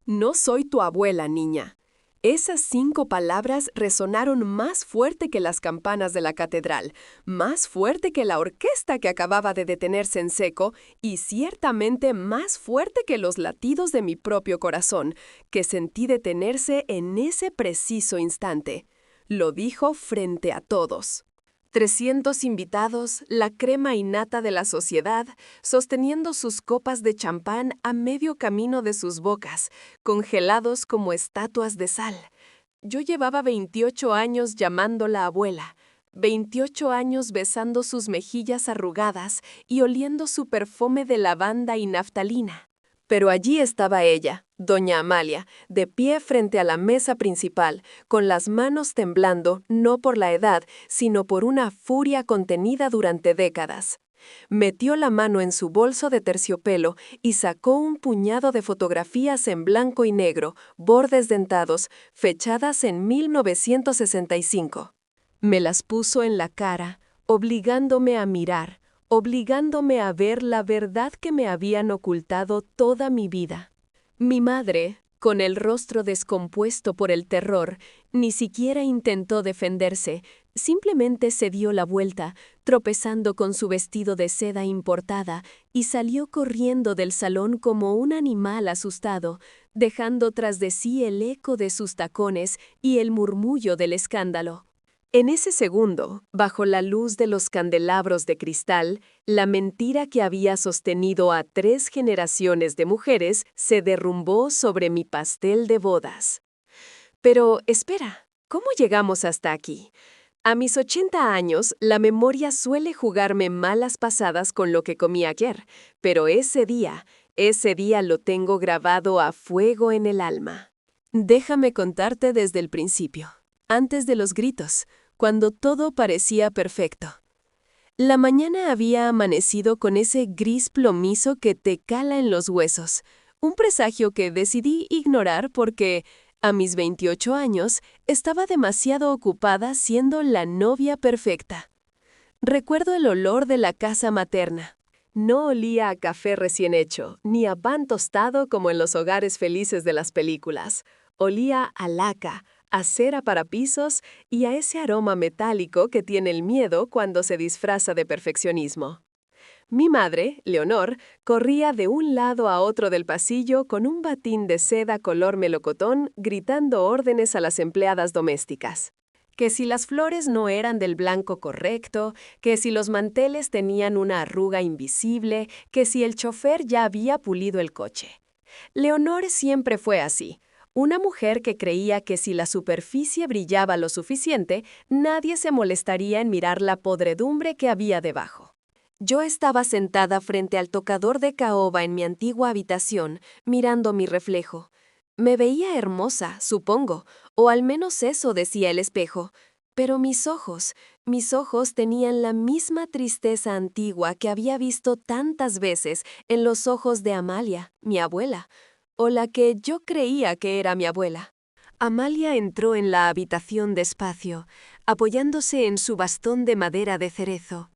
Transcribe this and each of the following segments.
No soy tu abuela, niña. Esas 5 palabras resonaron más fuerte que las campanas de la catedral, más fuerte que la orquesta que acababa de detenerse en seco y ciertamente más fuerte que los latidos de mi propio corazón, que sentí detenerse en ese preciso instante. Lo dijo frente a todos. 300 invitados, la crema innata de la sociedad, sosteniendo sus copas de champán a medio camino de sus bocas, congelados como estatuas de sal. Yo llevaba 28 años llamándola abuela, 28 años besando sus mejillas arrugadas y oliendo su perfume de lavanda y naftalina. Pero allí estaba ella, doña Amalia, de pie frente a la mesa principal, con las manos temblando no por la edad, sino por una furia contenida durante décadas. Metió la mano en su bolso de terciopelo y sacó un puñado de fotografías en blanco y negro, bordes dentados, fechadas en 1965. Me las puso en la cara, obligándome a mirar, obligándome a ver la verdad que me habían ocultado toda mi vida. Mi madre, con el rostro descompuesto por el terror, ni siquiera intentó defenderse, simplemente se dio la vuelta, tropezando con su vestido de seda importada, y salió corriendo del salón como un animal asustado, dejando tras de sí el eco de sus tacones y el murmullo del escándalo. En ese segundo, bajo la luz de los candelabros de cristal, la mentira que había sostenido a 3 generaciones de mujeres se derrumbó sobre mi pastel de bodas. Pero espera, ¿cómo llegamos hasta aquí? A mis 80 años, la memoria suele jugarme malas pasadas con lo que comí ayer, pero ese día lo tengo grabado a fuego en el alma. Déjame contarte desde el principio, antes de los gritos, cuando todo parecía perfecto. La mañana había amanecido con ese gris plomizo que te cala en los huesos, un presagio que decidí ignorar porque, a mis 28 años, estaba demasiado ocupada siendo la novia perfecta. Recuerdo el olor de la casa materna. No olía a café recién hecho, ni a pan tostado como en los hogares felices de las películas. Olía a laca, a cera para pisos y a ese aroma metálico que tiene el miedo cuando se disfraza de perfeccionismo. Mi madre, Leonor, corría de un lado a otro del pasillo con un batín de seda color melocotón gritando órdenes a las empleadas domésticas. Que si las flores no eran del blanco correcto, que si los manteles tenían una arruga invisible, que si el chofer ya había pulido el coche. Leonor siempre fue así. Una mujer que creía que si la superficie brillaba lo suficiente, nadie se molestaría en mirar la podredumbre que había debajo. Yo estaba sentada frente al tocador de caoba en mi antigua habitación, mirando mi reflejo. Me veía hermosa, supongo, o al menos eso decía el espejo. Pero mis ojos tenían la misma tristeza antigua que había visto tantas veces en los ojos de Amalia, mi abuela, o la que yo creía que era mi abuela. Amalia entró en la habitación despacio, apoyándose en su bastón de madera de cerezo.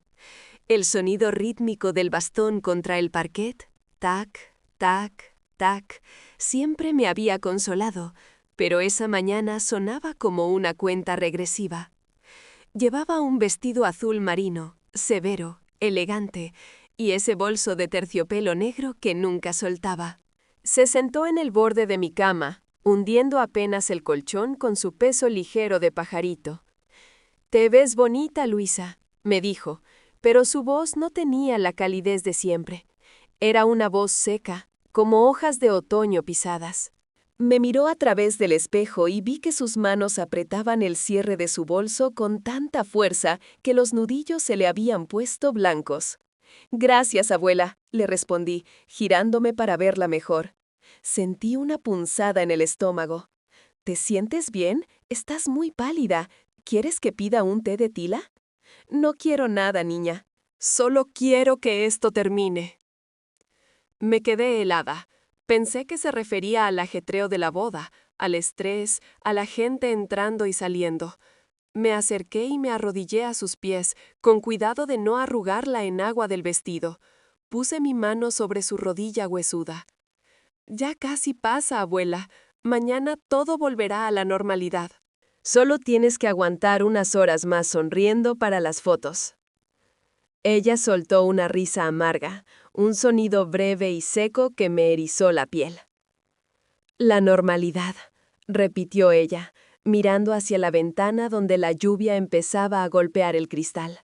El sonido rítmico del bastón contra el parquet, tac, tac, tac, siempre me había consolado, pero esa mañana sonaba como una cuenta regresiva. Llevaba un vestido azul marino, severo, elegante, y ese bolso de terciopelo negro que nunca soltaba. Se sentó en el borde de mi cama, hundiendo apenas el colchón con su peso ligero de pajarito. «Te ves bonita, Luisa», me dijo, pero su voz no tenía la calidez de siempre. Era una voz seca, como hojas de otoño pisadas. Me miró a través del espejo y vi que sus manos apretaban el cierre de su bolso con tanta fuerza que los nudillos se le habían puesto blancos. «Gracias, abuela», le respondí, girándome para verla mejor. Sentí una punzada en el estómago. «¿Te sientes bien? Estás muy pálida. ¿Quieres que pida un té de tila?» «No quiero nada, niña. Solo quiero que esto termine». Me quedé helada. Pensé que se refería al ajetreo de la boda, al estrés, a la gente entrando y saliendo. Me acerqué y me arrodillé a sus pies, con cuidado de no arrugar la enagua del vestido. Puse mi mano sobre su rodilla huesuda. Ya casi pasa, abuela. Mañana todo volverá a la normalidad. Solo tienes que aguantar unas horas más sonriendo para las fotos. Ella soltó una risa amarga, un sonido breve y seco que me erizó la piel. La normalidad, repitió ella, mirando hacia la ventana donde la lluvia empezaba a golpear el cristal.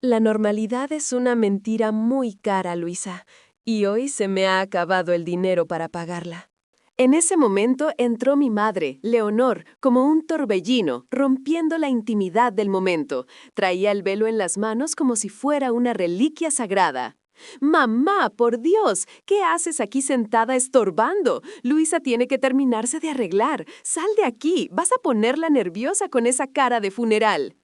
La normalidad es una mentira muy cara, Luisa, y hoy se me ha acabado el dinero para pagarla. En ese momento entró mi madre, Leonor, como un torbellino, rompiendo la intimidad del momento. Traía el velo en las manos como si fuera una reliquia sagrada. «Mamá, por Dios, ¿qué haces aquí sentada estorbando? Luisa tiene que terminarse de arreglar. Sal de aquí, vas a ponerla nerviosa con esa cara de funeral».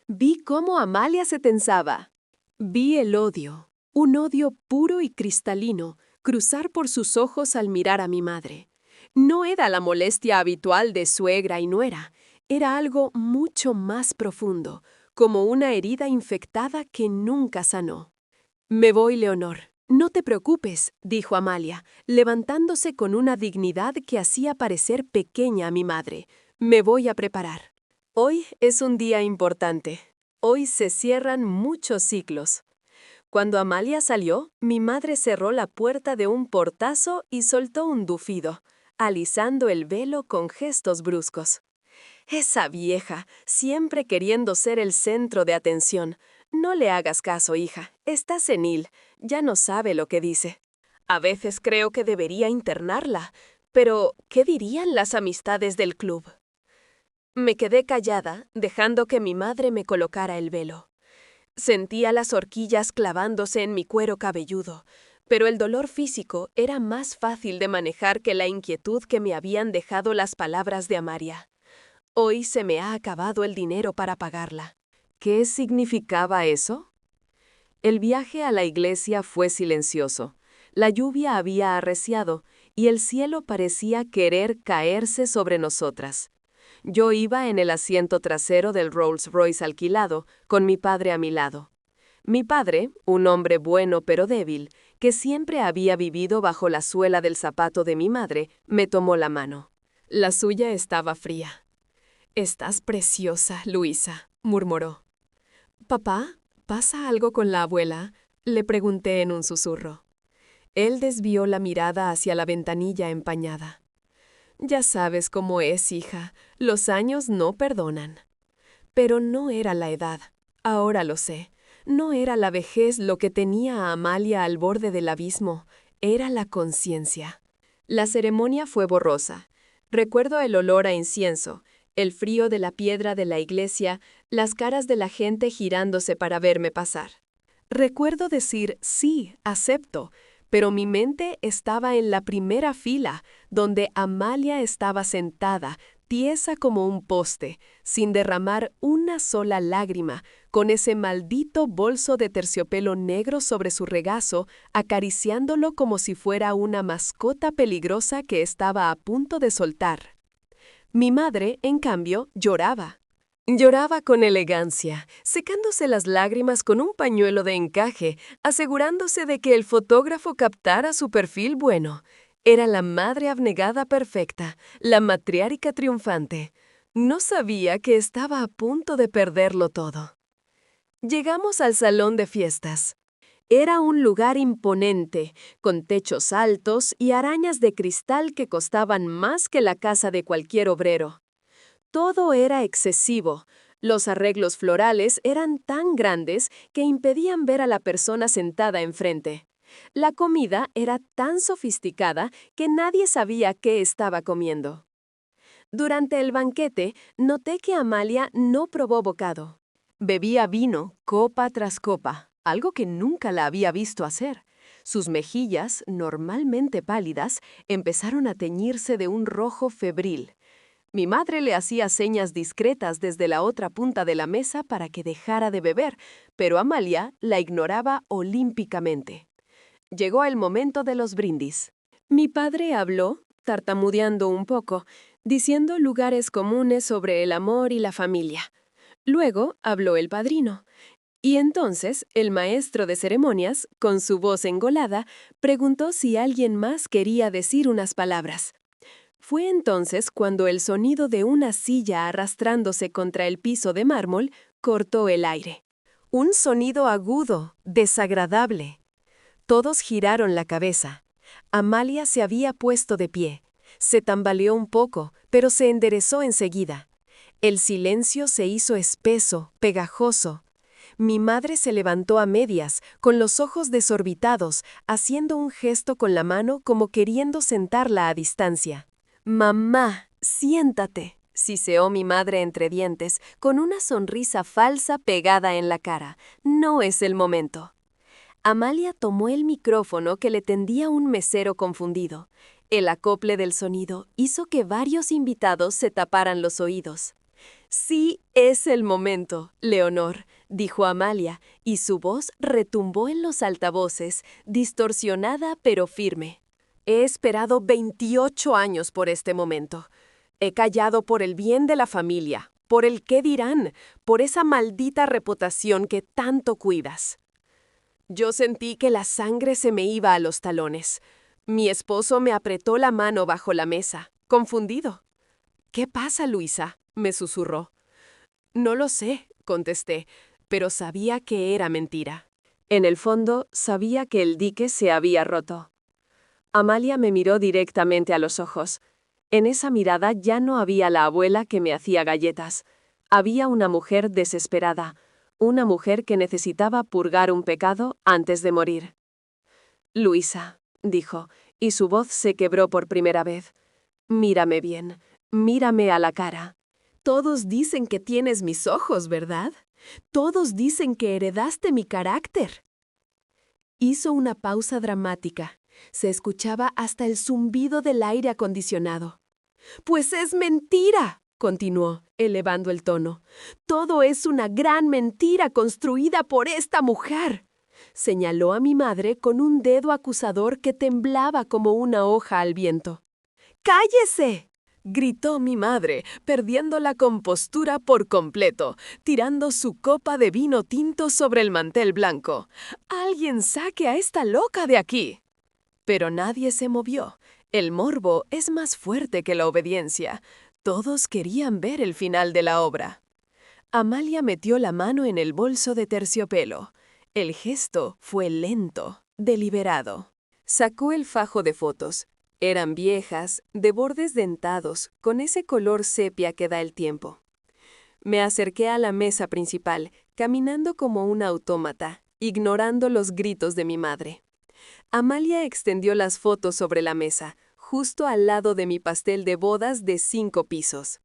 Vi cómo Amalia se tensaba. Vi el odio, un odio puro y cristalino, cruzar por sus ojos al mirar a mi madre. No era la molestia habitual de suegra y nuera, era algo mucho más profundo, como una herida infectada que nunca sanó. «Me voy, Leonor. No te preocupes», dijo Amalia, levantándose con una dignidad que hacía parecer pequeña a mi madre. «Me voy a preparar. Hoy es un día importante. Hoy se cierran muchos ciclos». Cuando Amalia salió, mi madre cerró la puerta de un portazo y soltó un dufido, alisando el velo con gestos bruscos. «Esa vieja, siempre queriendo ser el centro de atención. No le hagas caso, hija. Está senil. Ya no sabe lo que dice. A veces creo que debería internarla. Pero, ¿qué dirían las amistades del club?» Me quedé callada, dejando que mi madre me colocara el velo. Sentía las horquillas clavándose en mi cuero cabelludo, pero el dolor físico era más fácil de manejar que la inquietud que me habían dejado las palabras de Amalia. Hoy se me ha acabado el dinero para pagarla. ¿Qué significaba eso? El viaje a la iglesia fue silencioso. La lluvia había arreciado y el cielo parecía querer caerse sobre nosotras. Yo iba en el asiento trasero del Rolls Royce alquilado, con mi padre a mi lado. Mi padre, un hombre bueno pero débil, que siempre había vivido bajo la suela del zapato de mi madre, me tomó la mano. La suya estaba fría. «Estás preciosa, Luisa», murmuró. «Papá, ¿pasa algo con la abuela?», le pregunté en un susurro. Él desvió la mirada hacia la ventanilla empañada. «Ya sabes cómo es, hija, los años no perdonan». Pero no era la edad, ahora lo sé. No era la vejez lo que tenía a Amalia al borde del abismo, era la conciencia. La ceremonia fue borrosa. Recuerdo el olor a incienso, el frío de la piedra de la iglesia, las caras de la gente girándose para verme pasar. Recuerdo decir «sí, acepto», pero mi mente estaba en la primera fila, donde Amalia estaba sentada, tiesa como un poste, sin derramar una sola lágrima, con ese maldito bolso de terciopelo negro sobre su regazo, acariciándolo como si fuera una mascota peligrosa que estaba a punto de soltar. Mi madre, en cambio, lloraba. Lloraba con elegancia, secándose las lágrimas con un pañuelo de encaje, asegurándose de que el fotógrafo captara su perfil bueno. Era la madre abnegada perfecta, la matriarca triunfante. No sabía que estaba a punto de perderlo todo. Llegamos al salón de fiestas. Era un lugar imponente, con techos altos y arañas de cristal que costaban más que la casa de cualquier obrero. Todo era excesivo. Los arreglos florales eran tan grandes que impedían ver a la persona sentada enfrente. La comida era tan sofisticada que nadie sabía qué estaba comiendo. Durante el banquete, noté que Amalia no probó bocado. Bebía vino, copa tras copa, algo que nunca la había visto hacer. Sus mejillas, normalmente pálidas, empezaron a teñirse de un rojo febril. Mi madre le hacía señas discretas desde la otra punta de la mesa para que dejara de beber, pero Amalia la ignoraba olímpicamente. Llegó el momento de los brindis. Mi padre habló, tartamudeando un poco, diciendo lugares comunes sobre el amor y la familia. Luego habló el padrino. Y entonces el maestro de ceremonias, con su voz engolada, preguntó si alguien más quería decir unas palabras. Fue entonces cuando el sonido de una silla arrastrándose contra el piso de mármol cortó el aire. Un sonido agudo, desagradable. Todos giraron la cabeza. Amalia se había puesto de pie. Se tambaleó un poco, pero se enderezó enseguida. El silencio se hizo espeso, pegajoso. Mi madre se levantó a medias, con los ojos desorbitados, haciendo un gesto con la mano como queriendo sentarla a distancia. «Mamá, siéntate», siseó mi madre entre dientes, con una sonrisa falsa pegada en la cara. «No es el momento». Amalia tomó el micrófono que le tendía un mesero confundido. El acople del sonido hizo que varios invitados se taparan los oídos. «Sí, es el momento, Leonor», dijo Amalia, y su voz retumbó en los altavoces, distorsionada pero firme. «He esperado 28 años por este momento. He callado por el bien de la familia, por el qué dirán, por esa maldita reputación que tanto cuidas». Yo sentí que la sangre se me iba a los talones. Mi esposo me apretó la mano bajo la mesa, confundido. «¿Qué pasa, Luisa?», me susurró. «No lo sé», contesté, pero sabía que era mentira. En el fondo, sabía que el dique se había roto. Amalia me miró directamente a los ojos. En esa mirada ya no había la abuela que me hacía galletas. Había una mujer desesperada, una mujer que necesitaba purgar un pecado antes de morir. «Luisa», dijo, y su voz se quebró por primera vez. «Mírame bien, mírame a la cara». «Todos dicen que tienes mis ojos, ¿verdad? Todos dicen que heredaste mi carácter». Hizo una pausa dramática. Se escuchaba hasta el zumbido del aire acondicionado. «Pues es mentira», continuó, elevando el tono. «Todo es una gran mentira construida por esta mujer». Señaló a mi madre con un dedo acusador que temblaba como una hoja al viento. «¡Cállese!», gritó mi madre, perdiendo la compostura por completo, tirando su copa de vino tinto sobre el mantel blanco. «¡Alguien saque a esta loca de aquí!». Pero nadie se movió. El morbo es más fuerte que la obediencia. Todos querían ver el final de la obra. Amalia metió la mano en el bolso de terciopelo. El gesto fue lento, deliberado. Sacó el fajo de fotos. Eran viejas, de bordes dentados, con ese color sepia que da el tiempo. Me acerqué a la mesa principal, caminando como un autómata, ignorando los gritos de mi madre. Amalia extendió las fotos sobre la mesa, justo al lado de mi pastel de bodas de 5 pisos.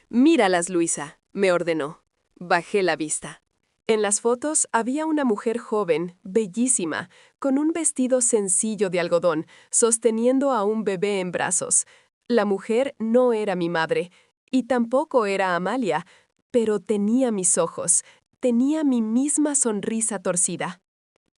«Míralas, Luisa», me ordenó. Bajé la vista. En las fotos había una mujer joven, bellísima, con un vestido sencillo de algodón, sosteniendo a un bebé en brazos. La mujer no era mi madre, y tampoco era Amalia, pero tenía mis ojos, tenía mi misma sonrisa torcida.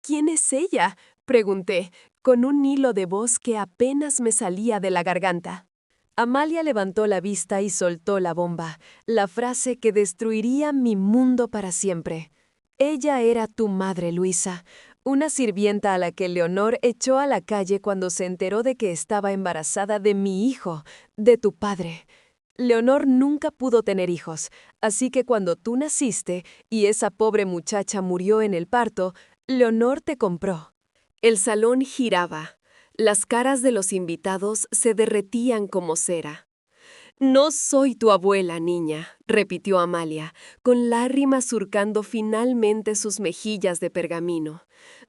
«¿Quién es ella?», pregunté, con un hilo de voz que apenas me salía de la garganta. Amalia levantó la vista y soltó la bomba, la frase que destruiría mi mundo para siempre. «Ella era tu madre, Luisa, una sirvienta a la que Leonor echó a la calle cuando se enteró de que estaba embarazada de mi hijo, de tu padre. Leonor nunca pudo tener hijos, así que cuando tú naciste y esa pobre muchacha murió en el parto, Leonor te compró». El salón giraba. Las caras de los invitados se derretían como cera. «No soy tu abuela, niña», repitió Amalia, con lágrimas surcando finalmente sus mejillas de pergamino.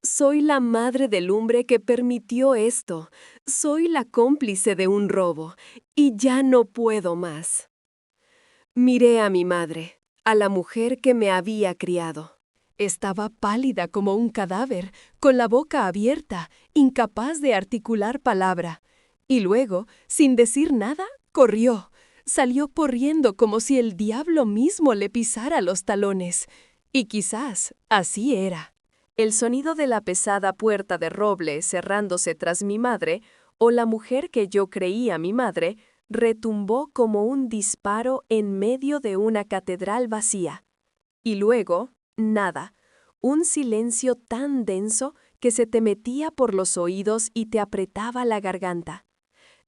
«Soy la madre del hombre que permitió esto. Soy la cómplice de un robo. Y ya no puedo más». Miré a mi madre, a la mujer que me había criado. Estaba pálida como un cadáver, con la boca abierta, incapaz de articular palabra. Y luego, sin decir nada, corrió. Salió corriendo como si el diablo mismo le pisara los talones. Y quizás así era. El sonido de la pesada puerta de roble cerrándose tras mi madre, o la mujer que yo creía mi madre, retumbó como un disparo en medio de una catedral vacía. Y luego, nada. un silencio tan denso que se te metía por los oídos y te apretaba la garganta.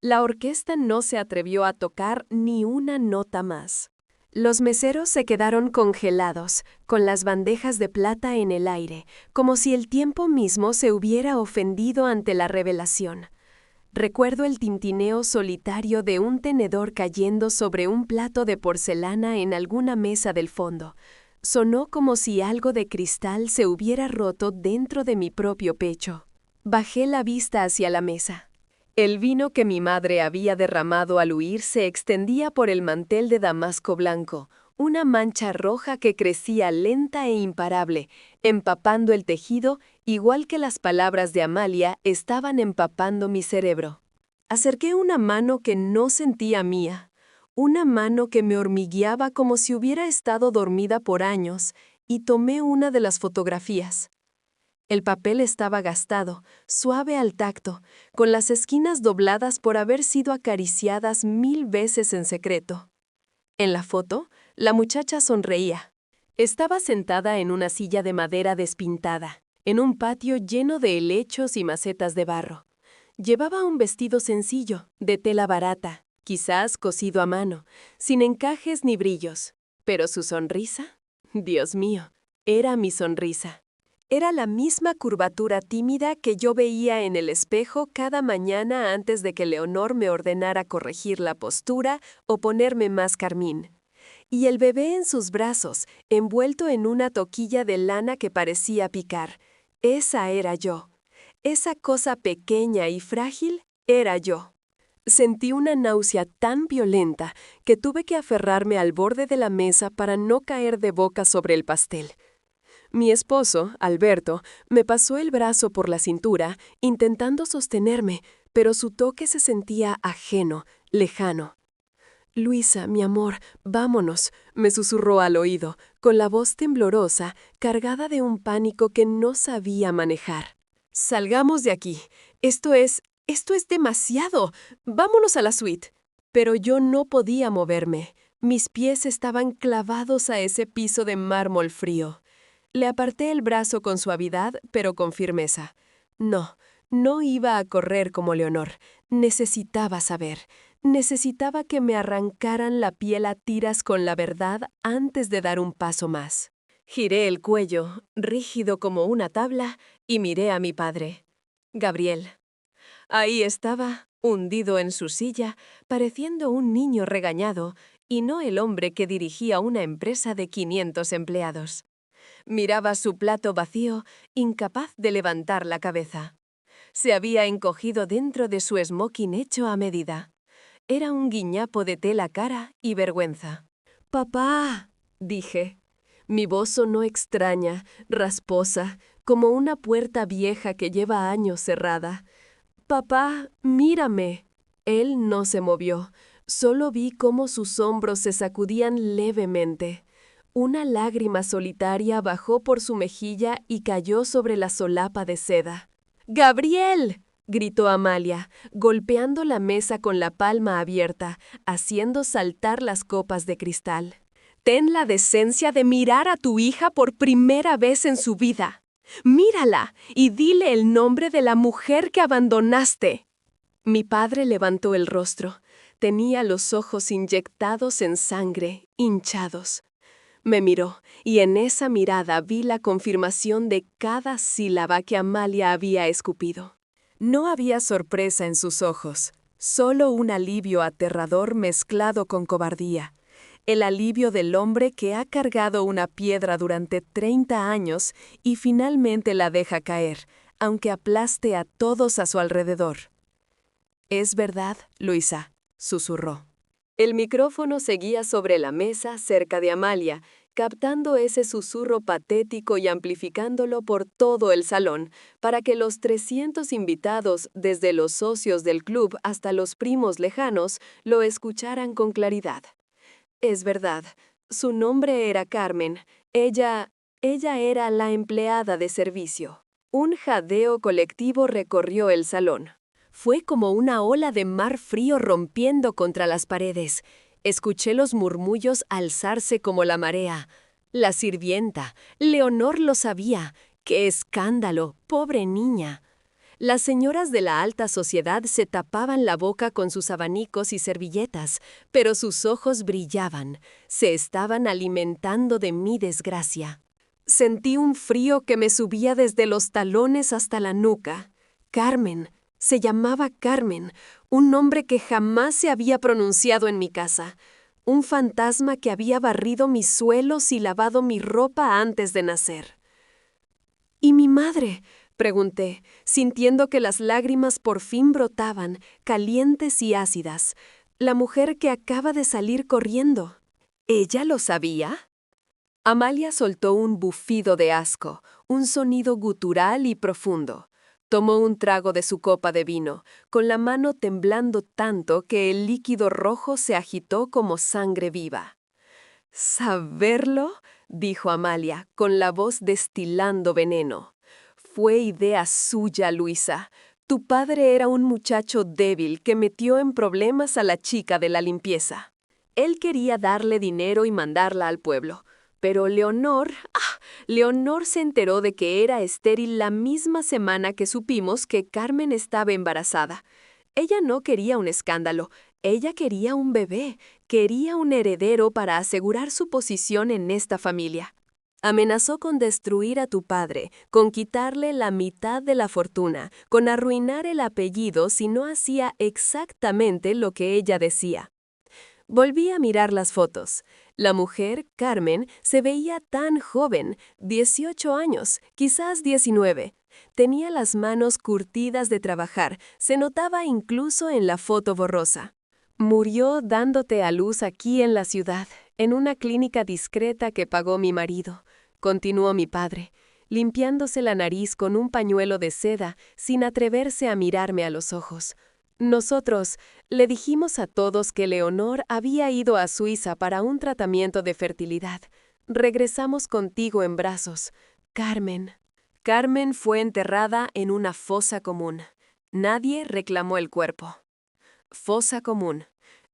La orquesta no se atrevió a tocar ni una nota más. Los meseros se quedaron congelados, con las bandejas de plata en el aire, como si el tiempo mismo se hubiera ofendido ante la revelación. Recuerdo el tintineo solitario de un tenedor cayendo sobre un plato de porcelana en alguna mesa del fondo. Sonó como si algo de cristal se hubiera roto dentro de mi propio pecho. Bajé la vista hacia la mesa. El vino que mi madre había derramado al huir se extendía por el mantel de damasco blanco, una mancha roja que crecía lenta e imparable, empapando el tejido, igual que las palabras de Amalia estaban empapando mi cerebro. Acerqué una mano que no sentía mía, una mano que me hormigueaba como si hubiera estado dormida por años, y tomé una de las fotografías. El papel estaba gastado, suave al tacto, con las esquinas dobladas por haber sido acariciadas 1000 veces en secreto. En la foto, la muchacha sonreía. Estaba sentada en una silla de madera despintada, en un patio lleno de helechos y macetas de barro. Llevaba un vestido sencillo, de tela barata, quizás cosido a mano, sin encajes ni brillos. Pero su sonrisa, Dios mío, era mi sonrisa. Era la misma curvatura tímida que yo veía en el espejo cada mañana antes de que Leonor me ordenara corregir la postura o ponerme más carmín. Y el bebé en sus brazos, envuelto en una toquilla de lana que parecía picar. Esa era yo. Esa cosa pequeña y frágil era yo. Sentí una náusea tan violenta que tuve que aferrarme al borde de la mesa para no caer de boca sobre el pastel. Mi esposo, Alberto, me pasó el brazo por la cintura, intentando sostenerme, pero su toque se sentía ajeno, lejano. «Luisa, mi amor, vámonos», me susurró al oído, con la voz temblorosa, cargada de un pánico que no sabía manejar. «Salgamos de aquí. Esto es demasiado. Vámonos a la suite». Pero yo no podía moverme. Mis pies estaban clavados a ese piso de mármol frío. Le aparté el brazo con suavidad, pero con firmeza. No, no iba a correr como Leonor. Necesitaba saber. Necesitaba que me arrancaran la piel a tiras con la verdad antes de dar un paso más. Giré el cuello, rígido como una tabla, y miré a mi padre. Gabriel. Ahí estaba, hundido en su silla, pareciendo un niño regañado, y no el hombre que dirigía una empresa de 500 empleados. Miraba su plato vacío, incapaz de levantar la cabeza. Se había encogido dentro de su smoking hecho a medida. Era un guiñapo de tela cara y vergüenza. «Papá», dije. Mi voz sonó extraña, rasposa, como una puerta vieja que lleva años cerrada. «Papá, mírame». Él no se movió. Solo vi cómo sus hombros se sacudían levemente. Una lágrima solitaria bajó por su mejilla y cayó sobre la solapa de seda. «¡Gabriel!», gritó Amalia, golpeando la mesa con la palma abierta, haciendo saltar las copas de cristal. «Ten la decencia de mirar a tu hija por primera vez en su vida. Mírala y dile el nombre de la mujer que abandonaste». Mi padre levantó el rostro. Tenía los ojos inyectados en sangre, hinchados. Me miró, y en esa mirada vi la confirmación de cada sílaba que Amalia había escupido. No había sorpresa en sus ojos, solo un alivio aterrador mezclado con cobardía. El alivio del hombre que ha cargado una piedra durante 30 años y finalmente la deja caer, aunque aplaste a todos a su alrededor. «Es verdad, Luisa», susurró. El micrófono seguía sobre la mesa cerca de Amalia, captando ese susurro patético y amplificándolo por todo el salón, para que los 300 invitados, desde los socios del club hasta los primos lejanos, lo escucharan con claridad. Es verdad, su nombre era Carmen. Ella era la empleada de servicio. Un jadeo colectivo recorrió el salón. Fue como una ola de mar frío rompiendo contra las paredes. Escuché los murmullos alzarse como la marea. La sirvienta. Leonor lo sabía. ¡Qué escándalo! ¡Pobre niña! Las señoras de la alta sociedad se tapaban la boca con sus abanicos y servilletas, pero sus ojos brillaban. Se estaban alimentando de mi desgracia. Sentí un frío que me subía desde los talones hasta la nuca. Carmen. Se llamaba Carmen, un nombre que jamás se había pronunciado en mi casa. Un fantasma que había barrido mis suelos y lavado mi ropa antes de nacer. ¿Y mi madre?, pregunté, sintiendo que las lágrimas por fin brotaban, calientes y ácidas. La mujer que acaba de salir corriendo. ¿Ella lo sabía? Amalia soltó un bufido de asco, un sonido gutural y profundo. Tomó un trago de su copa de vino, con la mano temblando tanto que el líquido rojo se agitó como sangre viva. «¿Saberlo?», dijo Amalia, con la voz destilando veneno. «Fue idea suya, Luisa. Tu padre era un muchacho débil que metió en problemas a la chica de la limpieza. Él quería darle dinero y mandarla al pueblo. Pero Leonor se enteró de que era estéril la misma semana que supimos que Carmen estaba embarazada. Ella no quería un escándalo, ella quería un bebé, quería un heredero para asegurar su posición en esta familia. Amenazó con destruir a tu padre, con quitarle la mitad de la fortuna, con arruinar el apellido si no hacía exactamente lo que ella decía. Volví a mirar las fotos. La mujer, Carmen, se veía tan joven, 18 años, quizás 19. Tenía las manos curtidas de trabajar, se notaba incluso en la foto borrosa. Murió dándote a luz aquí en la ciudad, en una clínica discreta que pagó mi marido, continuó mi padre, limpiándose la nariz con un pañuelo de seda sin atreverse a mirarme a los ojos. Nosotros le dijimos a todos que Leonor había ido a Suiza para un tratamiento de fertilidad. Regresamos contigo en brazos. Carmen. Carmen fue enterrada en una fosa común. Nadie reclamó el cuerpo. Fosa común.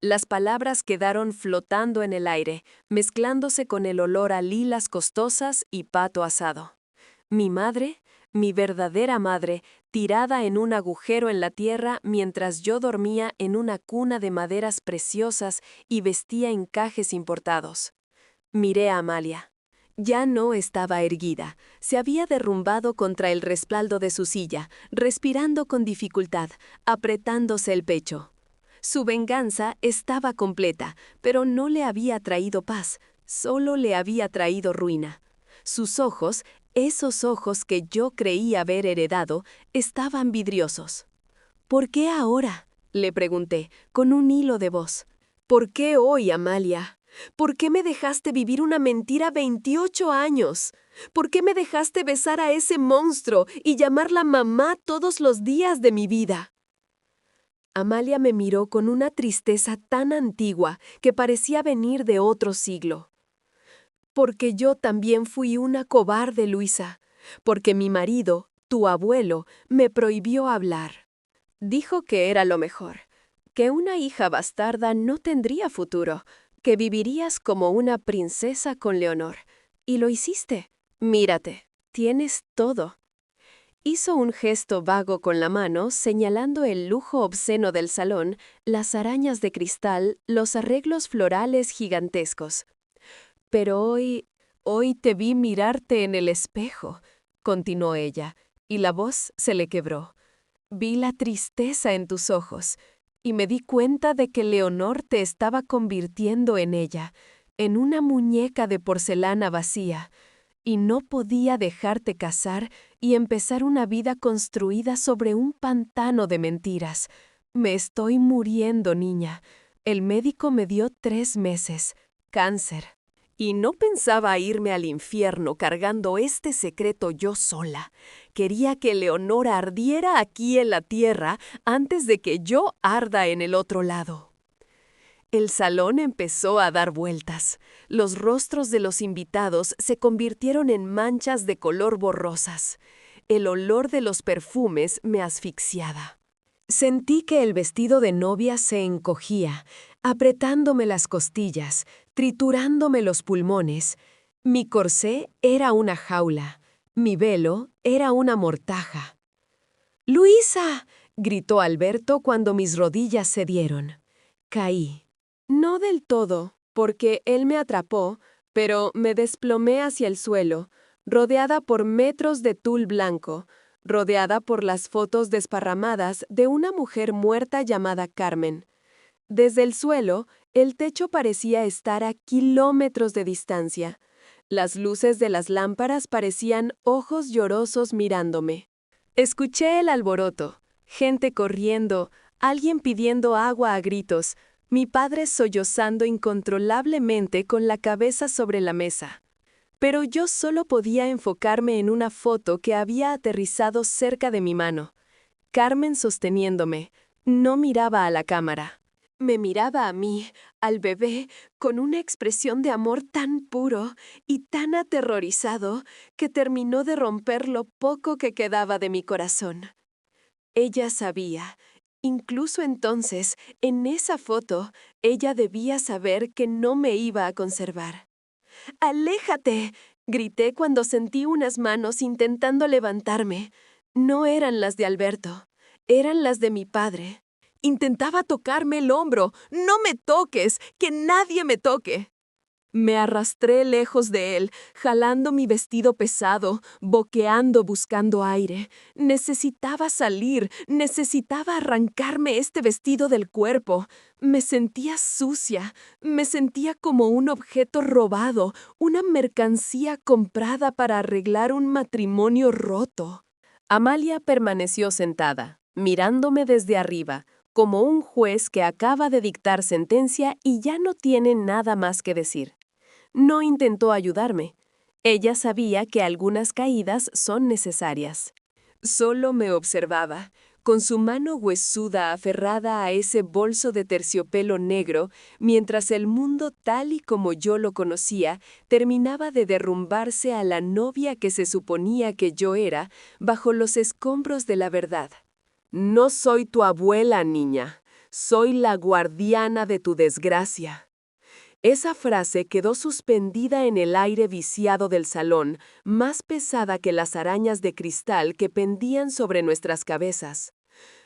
Las palabras quedaron flotando en el aire, mezclándose con el olor a lilas costosas y pato asado. Mi madre, mi verdadera madre, tirada en un agujero en la tierra mientras yo dormía en una cuna de maderas preciosas y vestía encajes importados. Miré a Amalia. Ya no estaba erguida, se había derrumbado contra el respaldo de su silla, respirando con dificultad, apretándose el pecho. Su venganza estaba completa, pero no le había traído paz, solo le había traído ruina. Sus ojos, esos ojos que yo creía haber heredado, estaban vidriosos. ¿Por qué ahora?, le pregunté, con un hilo de voz. ¿Por qué hoy, Amalia? ¿Por qué me dejaste vivir una mentira 28 años? ¿Por qué me dejaste besar a ese monstruo y llamarla mamá todos los días de mi vida? Amalia me miró con una tristeza tan antigua que parecía venir de otro siglo. Porque yo también fui una cobarde, Luisa. Porque mi marido, tu abuelo, me prohibió hablar. Dijo que era lo mejor, que una hija bastarda no tendría futuro, que vivirías como una princesa con Leonor. Y lo hiciste. Mírate, tienes todo. Hizo un gesto vago con la mano, señalando el lujo obsceno del salón, las arañas de cristal, los arreglos florales gigantescos. Pero hoy te vi mirarte en el espejo, continuó ella, y la voz se le quebró. Vi la tristeza en tus ojos, y me di cuenta de que Leonor te estaba convirtiendo en ella, en una muñeca de porcelana vacía, y no podía dejarte casar y empezar una vida construida sobre un pantano de mentiras. Me estoy muriendo, niña. El médico me dio 3 meses. Cáncer. Y no pensaba irme al infierno cargando este secreto yo sola. Quería que Leonor ardiera aquí en la tierra antes de que yo arda en el otro lado. El salón empezó a dar vueltas. Los rostros de los invitados se convirtieron en manchas de color borrosas. El olor de los perfumes me asfixiaba. Sentí que el vestido de novia se encogía, apretándome las costillas, triturándome los pulmones. Mi corsé era una jaula, mi velo era una mortaja. ¡Luisa!, gritó Alberto cuando mis rodillas cedieron. Caí. No del todo, porque él me atrapó, pero me desplomé hacia el suelo, rodeada por metros de tul blanco, rodeada por las fotos desparramadas de una mujer muerta llamada Carmen. Desde el suelo, el techo parecía estar a kilómetros de distancia. Las luces de las lámparas parecían ojos llorosos mirándome. Escuché el alboroto, gente corriendo, alguien pidiendo agua a gritos, mi padre sollozando incontrolablemente con la cabeza sobre la mesa. Pero yo solo podía enfocarme en una foto que había aterrizado cerca de mi mano. Carmen sosteniéndome, no miraba a la cámara. Me miraba a mí, al bebé, con una expresión de amor tan puro y tan aterrorizado que terminó de romper lo poco que quedaba de mi corazón. Ella sabía, incluso entonces, en esa foto, ella debía saber que no me iba a conservar. ¡Aléjate!, grité cuando sentí unas manos intentando levantarme. No eran las de Alberto, eran las de mi padre. Intentaba tocarme el hombro. ¡No me toques! ¡Que nadie me toque! Me arrastré lejos de él, jalando mi vestido pesado, boqueando buscando aire. Necesitaba salir, necesitaba arrancarme este vestido del cuerpo. Me sentía sucia, me sentía como un objeto robado, una mercancía comprada para arreglar un matrimonio roto. Amalia permaneció sentada, mirándome desde arriba, como un juez que acaba de dictar sentencia y ya no tiene nada más que decir. No intentó ayudarme. Ella sabía que algunas caídas son necesarias. Solo me observaba, con su mano huesuda aferrada a ese bolso de terciopelo negro, mientras el mundo tal y como yo lo conocía terminaba de derrumbarse a la novia que se suponía que yo era bajo los escombros de la verdad. No soy tu abuela, niña. Soy la guardiana de tu desgracia. Esa frase quedó suspendida en el aire viciado del salón, más pesada que las arañas de cristal que pendían sobre nuestras cabezas.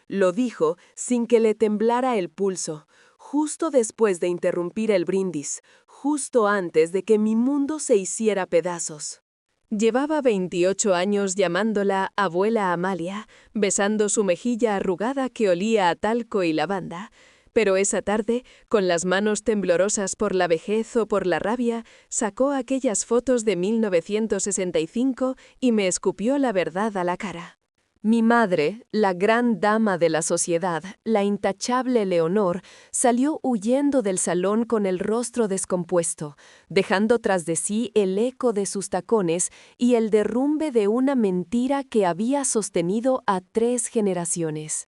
Lo dijo sin que le temblara el pulso, justo después de interrumpir el brindis, justo antes de que mi mundo se hiciera pedazos. Llevaba 28 años llamándola abuela Amalia, besando su mejilla arrugada que olía a talco y lavanda, pero esa tarde, con las manos temblorosas por la vejez o por la rabia, sacó aquellas fotos de 1965 y me escupió la verdad a la cara. Mi madre, la gran dama de la sociedad, la intachable Leonor, salió huyendo del salón con el rostro descompuesto, dejando tras de sí el eco de sus tacones y el derrumbe de una mentira que había sostenido a 3 generaciones.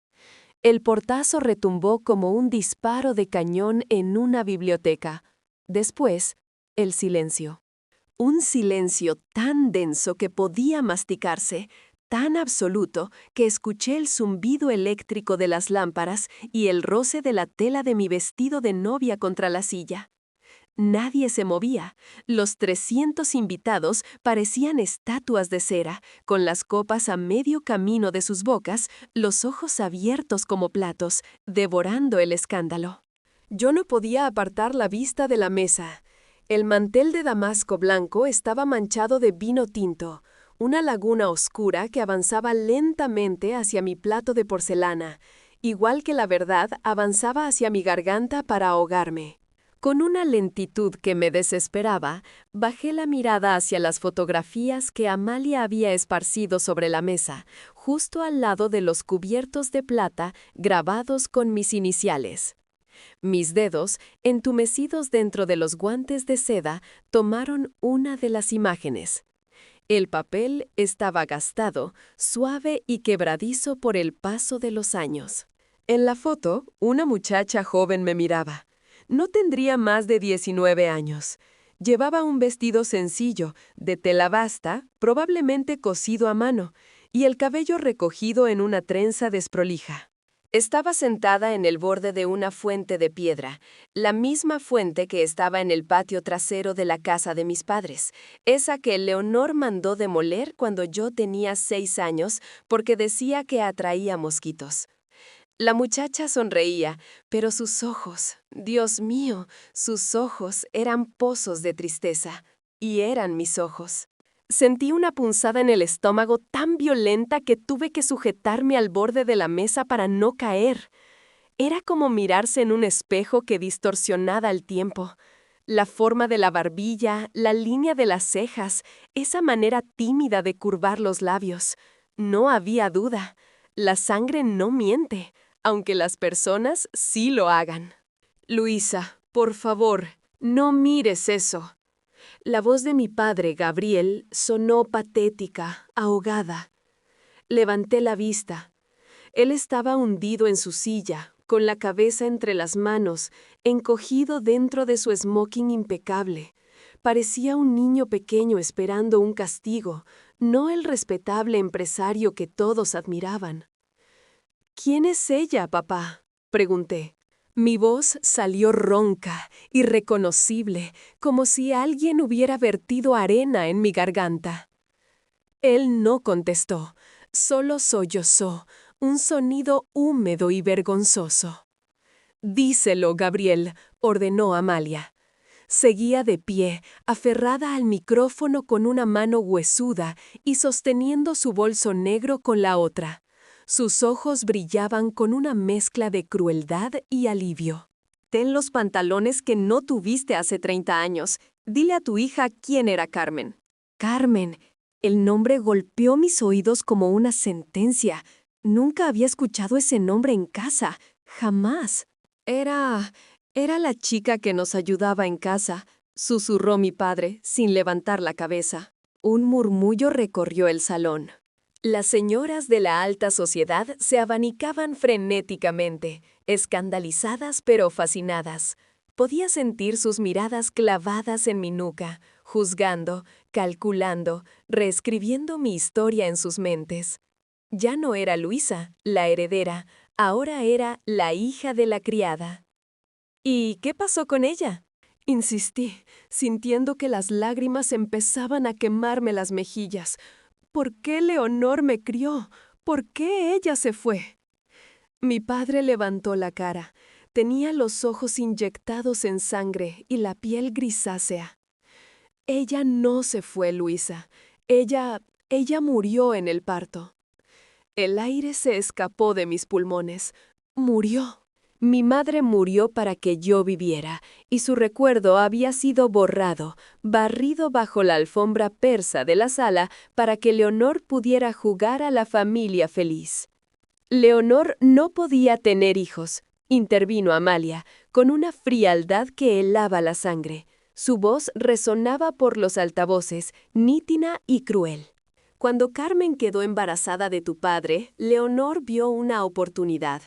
El portazo retumbó como un disparo de cañón en una biblioteca. Después, el silencio. Un silencio tan denso que podía masticarse, tan absoluto que escuché el zumbido eléctrico de las lámparas y el roce de la tela de mi vestido de novia contra la silla. Nadie se movía. Los 300 invitados parecían estatuas de cera, con las copas a medio camino de sus bocas, los ojos abiertos como platos, devorando el escándalo. Yo no podía apartar la vista de la mesa. El mantel de damasco blanco estaba manchado de vino tinto, una laguna oscura que avanzaba lentamente hacia mi plato de porcelana, igual que la verdad avanzaba hacia mi garganta para ahogarme. Con una lentitud que me desesperaba, bajé la mirada hacia las fotografías que Amalia había esparcido sobre la mesa, justo al lado de los cubiertos de plata grabados con mis iniciales. Mis dedos, entumecidos dentro de los guantes de seda, tomaron una de las imágenes. El papel estaba gastado, suave y quebradizo por el paso de los años. En la foto, una muchacha joven me miraba. No tendría más de 19 años. Llevaba un vestido sencillo, de tela basta, probablemente cosido a mano, y el cabello recogido en una trenza desprolija. Estaba sentada en el borde de una fuente de piedra, la misma fuente que estaba en el patio trasero de la casa de mis padres, esa que Leonor mandó demoler cuando yo tenía 6 años porque decía que atraía mosquitos. La muchacha sonreía, pero sus ojos, Dios mío, sus ojos eran pozos de tristeza, y eran mis ojos. Sentí una punzada en el estómago tan violenta que tuve que sujetarme al borde de la mesa para no caer. Era como mirarse en un espejo que distorsionaba el tiempo. La forma de la barbilla, la línea de las cejas, esa manera tímida de curvar los labios. No había duda. La sangre no miente, aunque las personas sí lo hagan. Luisa, por favor, no mires eso. La voz de mi padre, Gabriel, sonó patética, ahogada. Levanté la vista. Él estaba hundido en su silla, con la cabeza entre las manos, encogido dentro de su smoking impecable. Parecía un niño pequeño esperando un castigo, no el respetable empresario que todos admiraban. ¿Quién es ella, papá?, pregunté. Mi voz salió ronca, irreconocible, como si alguien hubiera vertido arena en mi garganta. Él no contestó, solo sollozó, un sonido húmedo y vergonzoso. «Díselo, Gabriel», ordenó Amalia. Seguía de pie, aferrada al micrófono con una mano huesuda y sosteniendo su bolso negro con la otra. Sus ojos brillaban con una mezcla de crueldad y alivio. «Ten los pantalones que no tuviste hace 30 años. Dile a tu hija quién era Carmen». «Carmen». El nombre golpeó mis oídos como una sentencia. Nunca había escuchado ese nombre en casa. Jamás. Era la chica que nos ayudaba en casa, susurró mi padre, sin levantar la cabeza. Un murmullo recorrió el salón. Las señoras de la alta sociedad se abanicaban frenéticamente, escandalizadas pero fascinadas. Podía sentir sus miradas clavadas en mi nuca, juzgando, calculando, reescribiendo mi historia en sus mentes. Ya no era Luisa, la heredera, ahora era la hija de la criada. ¿Y qué pasó con ella?, insistí, sintiendo que las lágrimas empezaban a quemarme las mejillas. ¿Por qué Leonor me crió? ¿Por qué ella se fue? Mi padre levantó la cara. Tenía los ojos inyectados en sangre y la piel grisácea. Ella no se fue, Luisa. Ella murió en el parto. El aire se escapó de mis pulmones. Murió. Mi madre murió para que yo viviera, y su recuerdo había sido borrado, barrido bajo la alfombra persa de la sala para que Leonor pudiera jugar a la familia feliz. Leonor no podía tener hijos, intervino Amalia, con una frialdad que helaba la sangre. Su voz resonaba por los altavoces, nítida y cruel. Cuando Carmen quedó embarazada de tu padre, Leonor vio una oportunidad.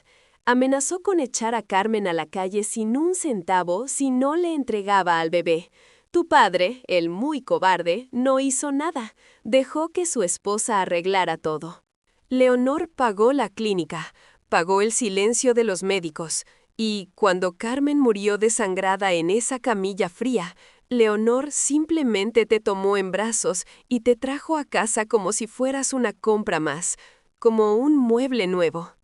Amenazó con echar a Carmen a la calle sin un centavo si no le entregaba al bebé. Tu padre, el muy cobarde, no hizo nada. Dejó que su esposa arreglara todo. Leonor pagó la clínica, pagó el silencio de los médicos, y cuando Carmen murió desangrada en esa camilla fría, Leonor simplemente te tomó en brazos y te trajo a casa como si fueras una compra más, como un mueble nuevo.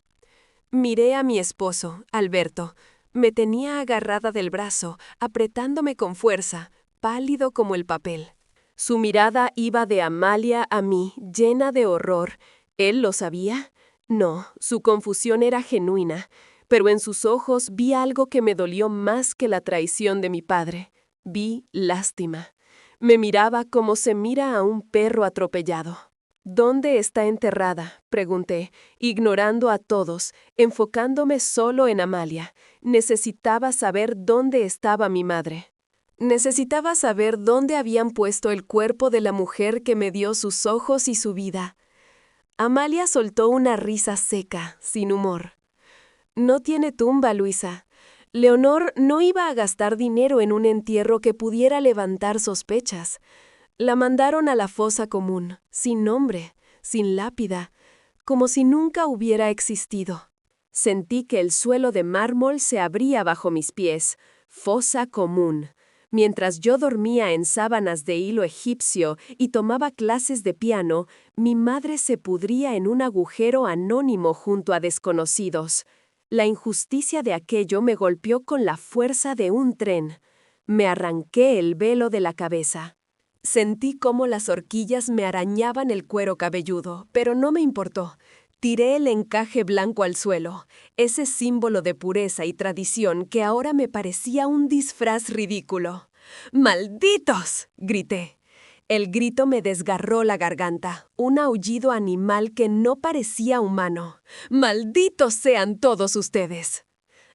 Miré a mi esposo, Alberto. Me tenía agarrada del brazo, apretándome con fuerza, pálido como el papel. Su mirada iba de Amalia a mí, llena de horror. ¿Él lo sabía? No, su confusión era genuina, pero en sus ojos vi algo que me dolió más que la traición de mi padre. Vi lástima. Me miraba como se mira a un perro atropellado. ¿Dónde está enterrada?, pregunté, ignorando a todos, enfocándome solo en Amalia. Necesitaba saber dónde estaba mi madre. Necesitaba saber dónde habían puesto el cuerpo de la mujer que me dio sus ojos y su vida. Amalia soltó una risa seca, sin humor. No tiene tumba, Luisa. Leonor no iba a gastar dinero en un entierro que pudiera levantar sospechas. La mandaron a la fosa común, sin nombre, sin lápida, como si nunca hubiera existido. Sentí que el suelo de mármol se abría bajo mis pies, fosa común. Mientras yo dormía en sábanas de hilo egipcio y tomaba clases de piano, mi madre se pudría en un agujero anónimo junto a desconocidos. La injusticia de aquello me golpeó con la fuerza de un tren. Me arranqué el velo de la cabeza. Sentí cómo las horquillas me arañaban el cuero cabelludo, pero no me importó. Tiré el encaje blanco al suelo, ese símbolo de pureza y tradición que ahora me parecía un disfraz ridículo. ¡Malditos!, grité. El grito me desgarró la garganta, un aullido animal que no parecía humano. ¡Malditos sean todos ustedes!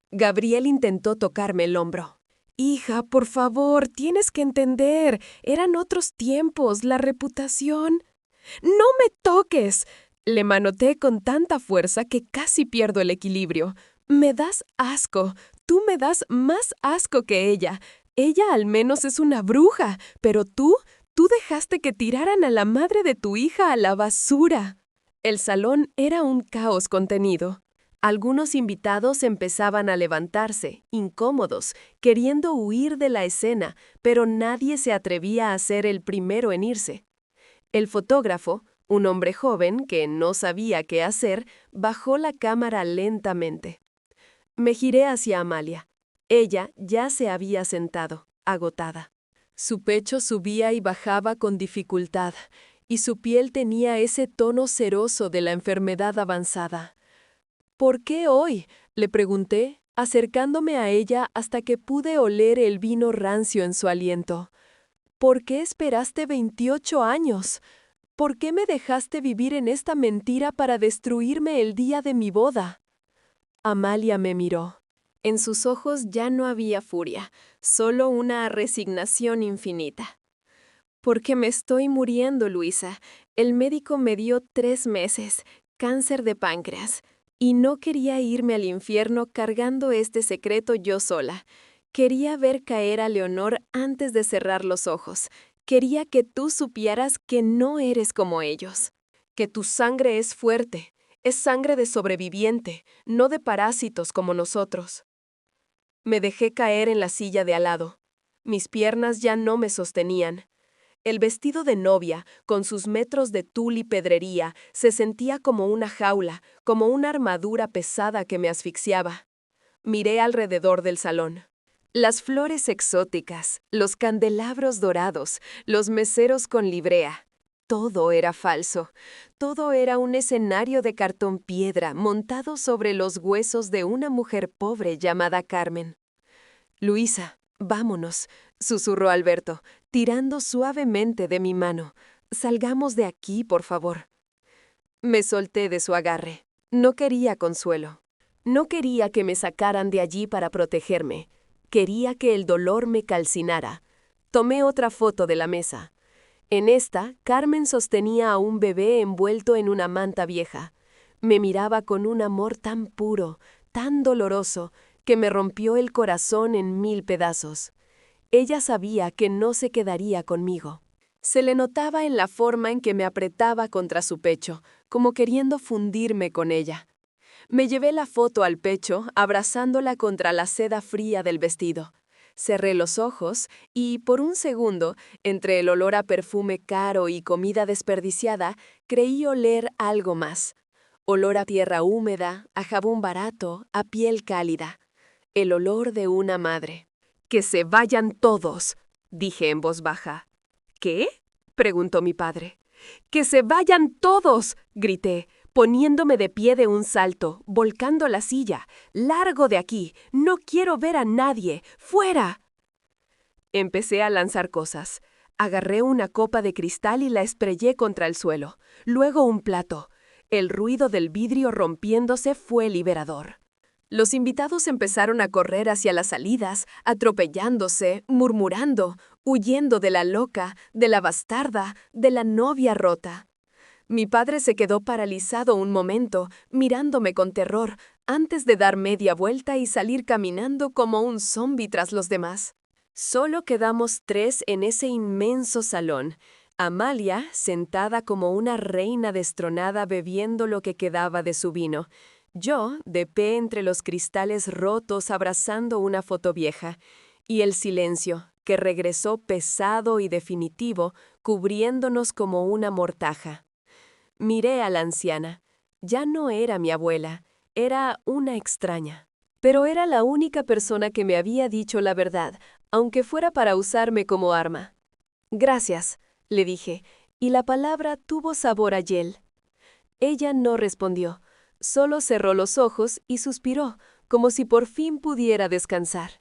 Gabriel intentó tocarme el hombro. Hija, por favor, tienes que entender. Eran otros tiempos, la reputación. ¡No me toques! Le manoteé con tanta fuerza que casi pierdo el equilibrio. Me das asco. Tú me das más asco que ella. Ella al menos es una bruja, pero tú dejaste que tiraran a la madre de tu hija a la basura. El salón era un caos contenido. Algunos invitados empezaban a levantarse, incómodos, queriendo huir de la escena, pero nadie se atrevía a ser el primero en irse. El fotógrafo, un hombre joven que no sabía qué hacer, bajó la cámara lentamente. Me giré hacia Amalia. Ella ya se había sentado, agotada. Su pecho subía y bajaba con dificultad, y su piel tenía ese tono ceroso de la enfermedad avanzada. ¿Por qué hoy?, le pregunté, acercándome a ella hasta que pude oler el vino rancio en su aliento. ¿Por qué esperaste 28 años? ¿Por qué me dejaste vivir en esta mentira para destruirme el día de mi boda? Amalia me miró. En sus ojos ya no había furia, solo una resignación infinita. Porque me estoy muriendo, Luisa. El médico me dio 3 meses, cáncer de páncreas, y no quería irme al infierno cargando este secreto yo sola. Quería ver caer a Leonor antes de cerrar los ojos. Quería que tú supieras que no eres como ellos, que tu sangre es fuerte, es sangre de sobreviviente, no de parásitos como nosotros. Me dejé caer en la silla de al lado. Mis piernas ya no me sostenían. El vestido de novia, con sus metros de tul y pedrería, se sentía como una jaula, como una armadura pesada que me asfixiaba. Miré alrededor del salón. Las flores exóticas, los candelabros dorados, los meseros con librea. Todo era falso. Todo era un escenario de cartón piedra montado sobre los huesos de una mujer pobre llamada Carmen. Luisa, vámonos, susurró Alberto, tirando suavemente de mi mano. Salgamos de aquí, por favor. Me solté de su agarre. No quería consuelo. No quería que me sacaran de allí para protegerme. Quería que el dolor me calcinara. Tomé otra foto de la mesa. En esta, Carmen sostenía a un bebé envuelto en una manta vieja. Me miraba con un amor tan puro, tan doloroso, que me rompió el corazón en 1000 pedazos. Ella sabía que no se quedaría conmigo. Se le notaba en la forma en que me apretaba contra su pecho, como queriendo fundirme con ella. Me llevé la foto al pecho, abrazándola contra la seda fría del vestido. Cerré los ojos y, por un segundo, entre el olor a perfume caro y comida desperdiciada, creí oler algo más. Olor a tierra húmeda, a jabón barato, a piel cálida. El olor de una madre. «¡Que se vayan todos!», dije en voz baja. «¿Qué?», preguntó mi padre. «¡Que se vayan todos!», grité, poniéndome de pie de un salto, volcando la silla. «¡Largo de aquí! ¡No quiero ver a nadie! ¡Fuera!». Empecé a lanzar cosas. Agarré una copa de cristal y la estrellé contra el suelo. Luego un plato. El ruido del vidrio rompiéndose fue liberador. Los invitados empezaron a correr hacia las salidas, atropellándose, murmurando, huyendo de la loca, de la bastarda, de la novia rota. Mi padre se quedó paralizado un momento, mirándome con terror, antes de dar media vuelta y salir caminando como un zombi tras los demás. Solo quedamos 3 en ese inmenso salón. Amalia, sentada como una reina destronada bebiendo lo que quedaba de su vino. Yo, de pie entre los cristales rotos abrazando una foto vieja, y el silencio, que regresó pesado y definitivo, cubriéndonos como una mortaja. Miré a la anciana. Ya no era mi abuela, era una extraña. Pero era la única persona que me había dicho la verdad, aunque fuera para usarme como arma. Gracias, le dije, y la palabra tuvo sabor a hiel. Ella no respondió, solo cerró los ojos y suspiró, como si por fin pudiera descansar.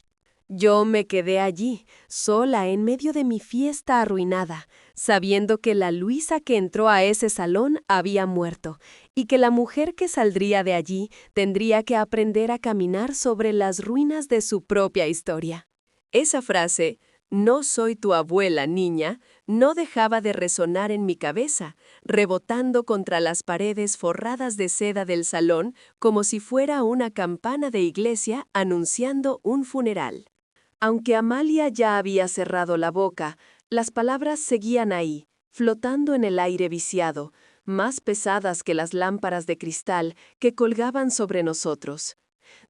Yo me quedé allí, sola en medio de mi fiesta arruinada, sabiendo que la Luisa que entró a ese salón había muerto, y que la mujer que saldría de allí tendría que aprender a caminar sobre las ruinas de su propia historia. Esa frase, "No soy tu abuela, niña", no dejaba de resonar en mi cabeza, rebotando contra las paredes forradas de seda del salón como si fuera una campana de iglesia anunciando un funeral. Aunque Amalia ya había cerrado la boca, las palabras seguían ahí, flotando en el aire viciado, más pesadas que las lámparas de cristal que colgaban sobre nosotros.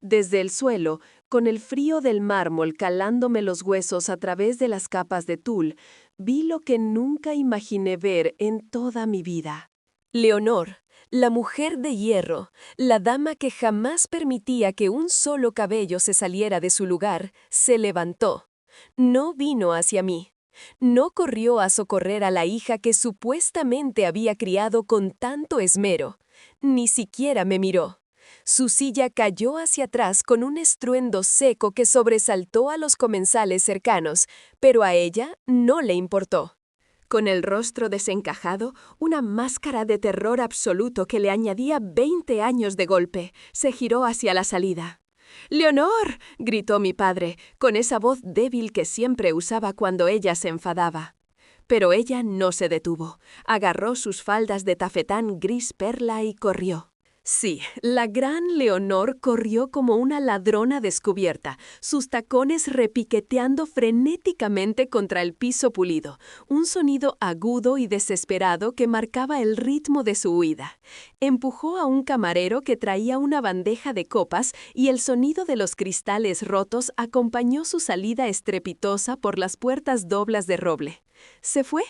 Desde el suelo, con el frío del mármol calándome los huesos a través de las capas de tul, vi lo que nunca imaginé ver en toda mi vida. Leonor, la mujer de hierro, la dama que jamás permitía que un solo cabello se saliera de su lugar, se levantó. No vino hacia mí. No corrió a socorrer a la hija que supuestamente había criado con tanto esmero. Ni siquiera me miró. Su silla cayó hacia atrás con un estruendo seco que sobresaltó a los comensales cercanos, pero a ella no le importó. Con el rostro desencajado, una máscara de terror absoluto que le añadía 20 años de golpe, se giró hacia la salida. «¡Leonor!», gritó mi padre, con esa voz débil que siempre usaba cuando ella se enfadaba. Pero ella no se detuvo. Agarró sus faldas de tafetán gris perla y corrió. Sí, la gran Leonor corrió como una ladrona descubierta, sus tacones repiqueteando frenéticamente contra el piso pulido, un sonido agudo y desesperado que marcaba el ritmo de su huida. Empujó a un camarero que traía una bandeja de copas y el sonido de los cristales rotos acompañó su salida estrepitosa por las puertas doblas de roble. Se fue.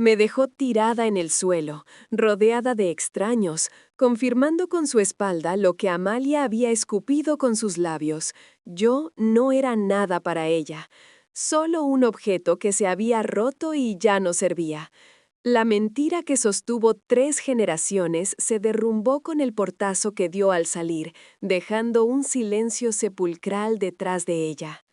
Me dejó tirada en el suelo, rodeada de extraños, confirmando con su espalda lo que Amalia había escupido con sus labios. Yo no era nada para ella, solo un objeto que se había roto y ya no servía. La mentira que sostuvo 3 generaciones se derrumbó con el portazo que dio al salir, dejando un silencio sepulcral detrás de ella.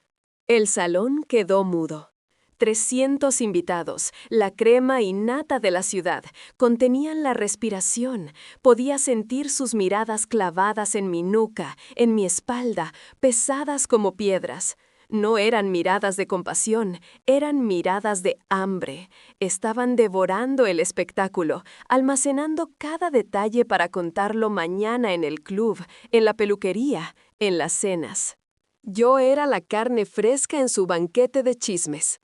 El salón quedó mudo. 300 invitados, la crema y nata de la ciudad, contenían la respiración. Podía sentir sus miradas clavadas en mi nuca, en mi espalda, pesadas como piedras. No eran miradas de compasión, eran miradas de hambre. Estaban devorando el espectáculo, almacenando cada detalle para contarlo mañana en el club, en la peluquería, en las cenas. Yo era la carne fresca en su banquete de chismes.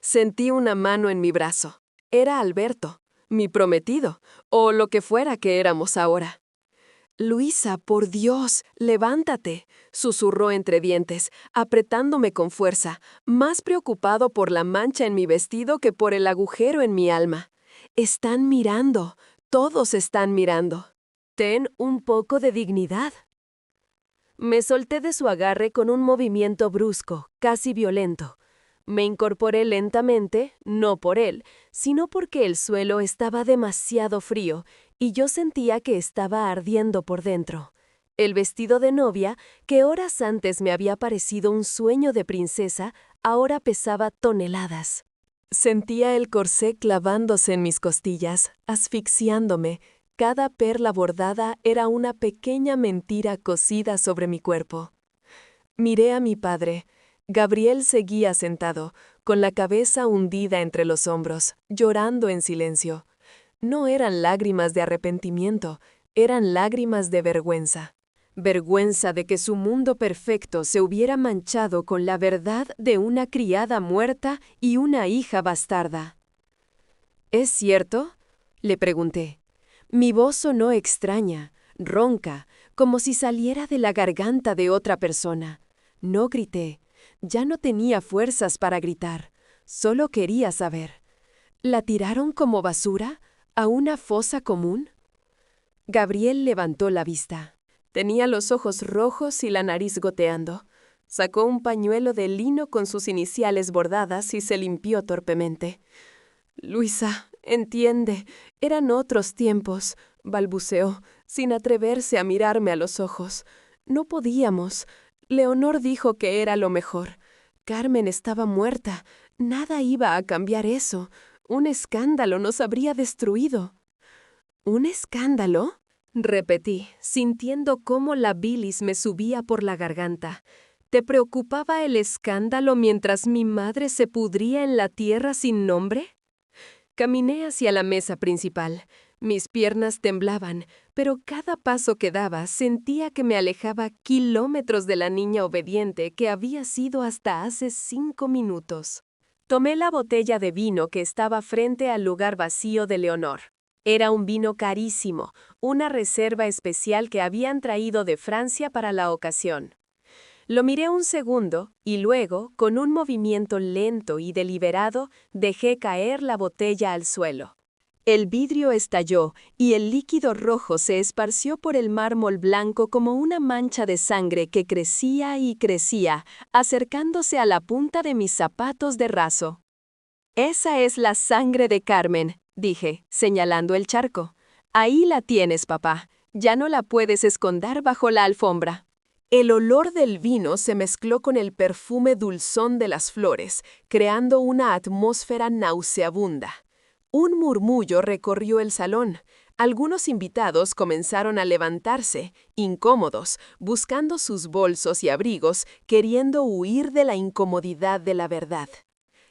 Sentí una mano en mi brazo. Era Alberto, mi prometido, o lo que fuera que éramos ahora. «Luisa, por Dios, levántate», susurró entre dientes, apretándome con fuerza, más preocupado por la mancha en mi vestido que por el agujero en mi alma. «Están mirando, todos están mirando. Ten un poco de dignidad». Me solté de su agarre con un movimiento brusco, casi violento. Me incorporé lentamente, no por él, sino porque el suelo estaba demasiado frío y yo sentía que estaba ardiendo por dentro. El vestido de novia, que horas antes me había parecido un sueño de princesa, ahora pesaba toneladas. Sentía el corsé clavándose en mis costillas, asfixiándome. Cada perla bordada era una pequeña mentira cosida sobre mi cuerpo. Miré a mi padre. Gabriel seguía sentado, con la cabeza hundida entre los hombros, llorando en silencio. No eran lágrimas de arrepentimiento, eran lágrimas de vergüenza. Vergüenza de que su mundo perfecto se hubiera manchado con la verdad de una criada muerta y una hija bastarda. «¿Es cierto?», le pregunté. Mi voz sonó extraña, ronca, como si saliera de la garganta de otra persona. No grité. Ya no tenía fuerzas para gritar. Solo quería saber. ¿La tiraron como basura a una fosa común? Gabriel levantó la vista. Tenía los ojos rojos y la nariz goteando. Sacó un pañuelo de lino con sus iniciales bordadas y se limpió torpemente. «Luisa, entiende, eran otros tiempos», balbuceó, sin atreverse a mirarme a los ojos. «No podíamos. Leonor dijo que era lo mejor. Carmen estaba muerta. Nada iba a cambiar eso. Un escándalo nos habría destruido». «¿Un escándalo?», repetí, sintiendo cómo la bilis me subía por la garganta. ¿Te preocupaba el escándalo mientras mi madre se pudría en la tierra sin nombre? Caminé hacia la mesa principal. Mis piernas temblaban, pero cada paso que daba sentía que me alejaba kilómetros de la niña obediente que había sido hasta hace 5 minutos. Tomé la botella de vino que estaba frente al lugar vacío de Leonor. Era un vino carísimo, una reserva especial que habían traído de Francia para la ocasión. Lo miré un segundo y luego, con un movimiento lento y deliberado, dejé caer la botella al suelo. El vidrio estalló y el líquido rojo se esparció por el mármol blanco como una mancha de sangre que crecía y crecía, acercándose a la punta de mis zapatos de raso. «Esa es la sangre de Carmen», dije, señalando el charco. «Ahí la tienes, papá. Ya no la puedes esconder bajo la alfombra». El olor del vino se mezcló con el perfume dulzón de las flores, creando una atmósfera nauseabunda. Un murmullo recorrió el salón. Algunos invitados comenzaron a levantarse, incómodos, buscando sus bolsos y abrigos, queriendo huir de la incomodidad de la verdad.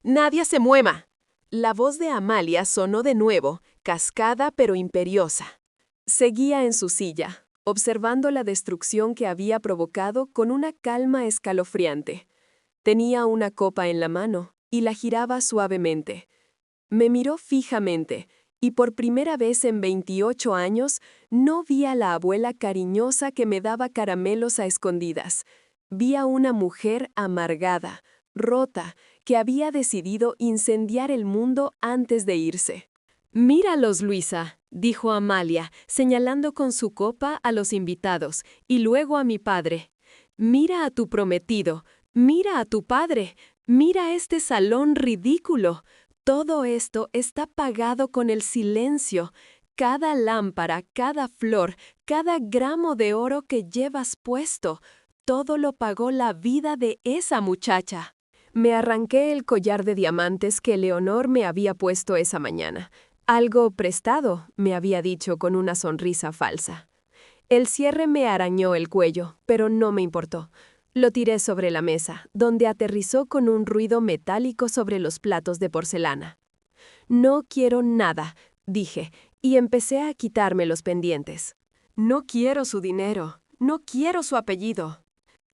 «¡Nadie se mueva!». La voz de Amalia sonó de nuevo, cascada pero imperiosa. Seguía en su silla, observando la destrucción que había provocado con una calma escalofriante. Tenía una copa en la mano y la giraba suavemente. Me miró fijamente y por primera vez en 28 años no vi a la abuela cariñosa que me daba caramelos a escondidas. Vi a una mujer amargada, rota, que había decidido incendiar el mundo antes de irse. «Míralos, Luisa», dijo Amalia, señalando con su copa a los invitados y luego a mi padre. «Mira a tu prometido, mira a tu padre, mira este salón ridículo. Todo esto está pagado con el silencio. Cada lámpara, cada flor, cada gramo de oro que llevas puesto, todo lo pagó la vida de esa muchacha». Me arranqué el collar de diamantes que Leonor me había puesto esa mañana. «Algo prestado», me había dicho con una sonrisa falsa. El cierre me arañó el cuello, pero no me importó. Lo tiré sobre la mesa, donde aterrizó con un ruido metálico sobre los platos de porcelana. «No quiero nada», dije, y empecé a quitarme los pendientes. «No quiero su dinero, no quiero su apellido».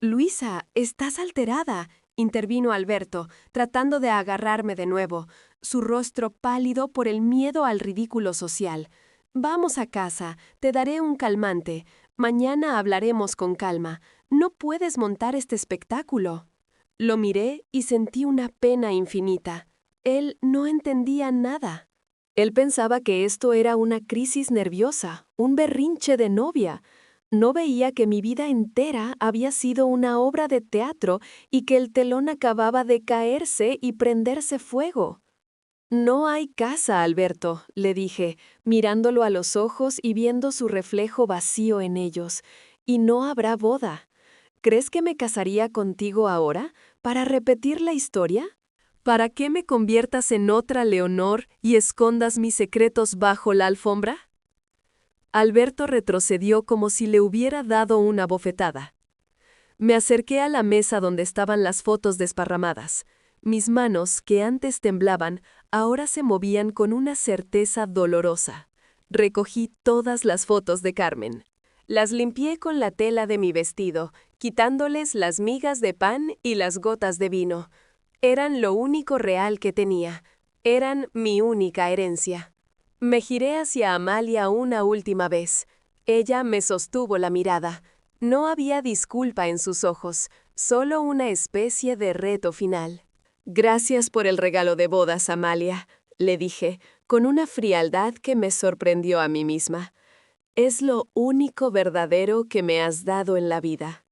«Luisa, estás alterada», intervino Alberto, tratando de agarrarme de nuevo, su rostro pálido por el miedo al ridículo social. «Vamos a casa, te daré un calmante. Mañana hablaremos con calma. No puedes montar este espectáculo». Lo miré y sentí una pena infinita. Él no entendía nada. Él pensaba que esto era una crisis nerviosa, un berrinche de novia. No veía que mi vida entera había sido una obra de teatro y que el telón acababa de caerse y prenderse fuego. «No hay casa, Alberto», le dije, mirándolo a los ojos y viendo su reflejo vacío en ellos. «Y no habrá boda. ¿Crees que me casaría contigo ahora, para repetir la historia? ¿Para qué me conviertas en otra Leonor y escondas mis secretos bajo la alfombra?» Alberto retrocedió como si le hubiera dado una bofetada. Me acerqué a la mesa donde estaban las fotos desparramadas. Mis manos, que antes temblaban, ahora se movían con una certeza dolorosa. Recogí todas las fotos de Carmen. Las limpié con la tela de mi vestido, quitándoles las migas de pan y las gotas de vino. Eran lo único real que tenía. Eran mi única herencia. Me giré hacia Amalia una última vez. Ella me sostuvo la mirada. No había disculpa en sus ojos, solo una especie de reto final. Gracias por el regalo de bodas, Amalia, le dije, con una frialdad que me sorprendió a mí misma. Es lo único verdadero que me has dado en la vida.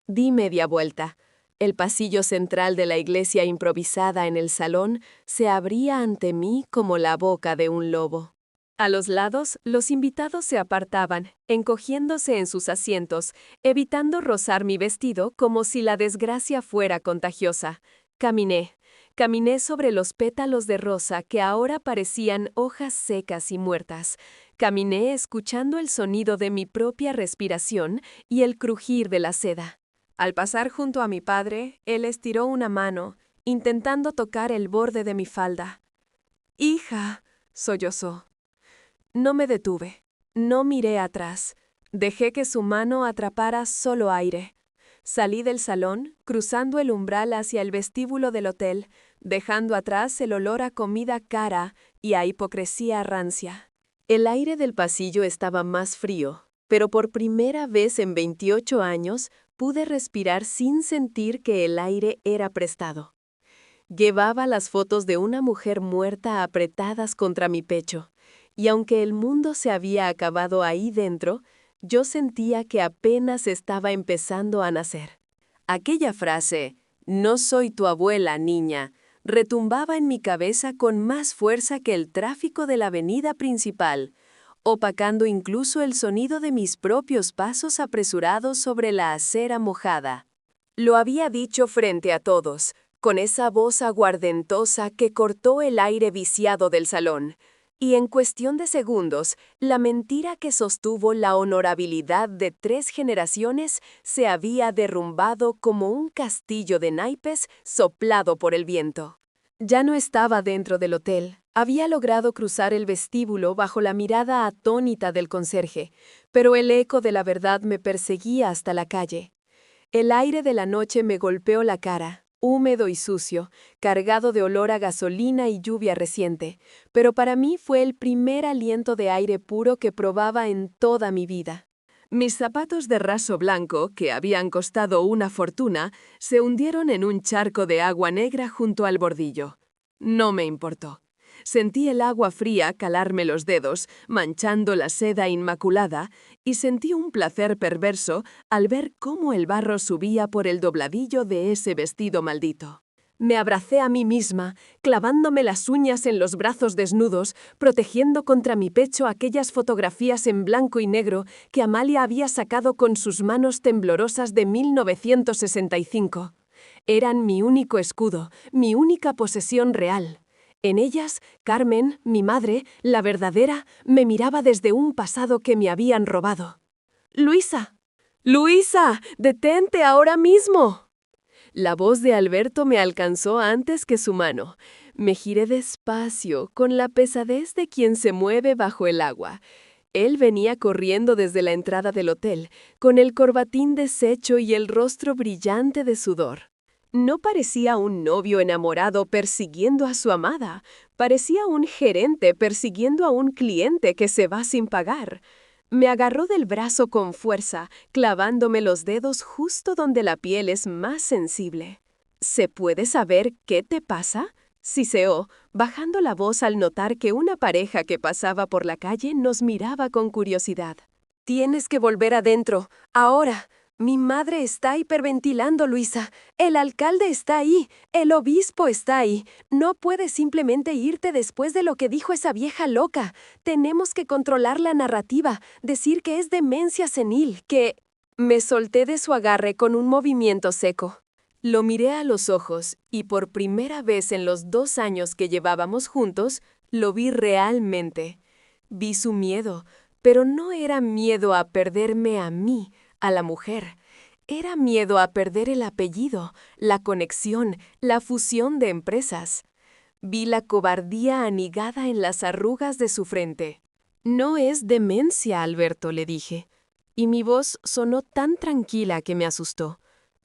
Di media vuelta. El pasillo central de la iglesia improvisada en el salón se abría ante mí como la boca de un lobo. A los lados, los invitados se apartaban, encogiéndose en sus asientos, evitando rozar mi vestido como si la desgracia fuera contagiosa. Caminé sobre los pétalos de rosa que ahora parecían hojas secas y muertas. Caminé escuchando el sonido de mi propia respiración y el crujir de la seda. Al pasar junto a mi padre, él estiró una mano, intentando tocar el borde de mi falda. «Hija», sollozó. No me detuve. No miré atrás. Dejé que su mano atrapara solo aire. Salí del salón, cruzando el umbral hacia el vestíbulo del hotel, dejando atrás el olor a comida cara y a hipocresía rancia. El aire del pasillo estaba más frío, pero por primera vez en 28 años pude respirar sin sentir que el aire era prestado. Llevaba las fotos de una mujer muerta apretadas contra mi pecho, y aunque el mundo se había acabado ahí dentro, yo sentía que apenas estaba empezando a nacer. Aquella frase, «No soy tu abuela, niña», retumbaba en mi cabeza con más fuerza que el tráfico de la avenida principal, opacando incluso el sonido de mis propios pasos apresurados sobre la acera mojada. Lo había dicho frente a todos, con esa voz aguardentosa que cortó el aire viciado del salón, y en cuestión de segundos, la mentira que sostuvo la honorabilidad de 3 generaciones se había derrumbado como un castillo de naipes soplado por el viento. Ya no estaba dentro del hotel. Había logrado cruzar el vestíbulo bajo la mirada atónita del conserje, pero el eco de la verdad me perseguía hasta la calle. El aire de la noche me golpeó la cara, húmedo y sucio, cargado de olor a gasolina y lluvia reciente, pero para mí fue el primer aliento de aire puro que probaba en toda mi vida. Mis zapatos de raso blanco, que habían costado una fortuna, se hundieron en un charco de agua negra junto al bordillo. No me importó. Sentí el agua fría calarme los dedos, manchando la seda inmaculada, y sentí un placer perverso al ver cómo el barro subía por el dobladillo de ese vestido maldito. Me abracé a mí misma, clavándome las uñas en los brazos desnudos, protegiendo contra mi pecho aquellas fotografías en blanco y negro que Amalia había sacado con sus manos temblorosas de 1965. Eran mi único escudo, mi única posesión real. En ellas, Carmen, mi madre, la verdadera, me miraba desde un pasado que me habían robado. «¡Luisa! ¡Luisa! ¡Detente ahora mismo!». La voz de Alberto me alcanzó antes que su mano. Me giré despacio, con la pesadez de quien se mueve bajo el agua. Él venía corriendo desde la entrada del hotel, con el corbatín deshecho y el rostro brillante de sudor. No parecía un novio enamorado persiguiendo a su amada, parecía un gerente persiguiendo a un cliente que se va sin pagar. Me agarró del brazo con fuerza, clavándome los dedos justo donde la piel es más sensible. «¿Se puede saber qué te pasa?», siseó, bajando la voz al notar que una pareja que pasaba por la calle nos miraba con curiosidad. «Tienes que volver adentro, ahora. Mi madre está hiperventilando, Luisa. El alcalde está ahí. El obispo está ahí. No puedes simplemente irte después de lo que dijo esa vieja loca. Tenemos que controlar la narrativa, decir que es demencia senil, que...». Me solté de su agarre con un movimiento seco. Lo miré a los ojos y por primera vez en los 2 años que llevábamos juntos, lo vi realmente. Vi su miedo, pero no era miedo a perderme a mí, a la mujer. Era miedo a perder el apellido, la conexión, la fusión de empresas. Vi la cobardía anegada en las arrugas de su frente. «No es demencia, Alberto», le dije, y mi voz sonó tan tranquila que me asustó.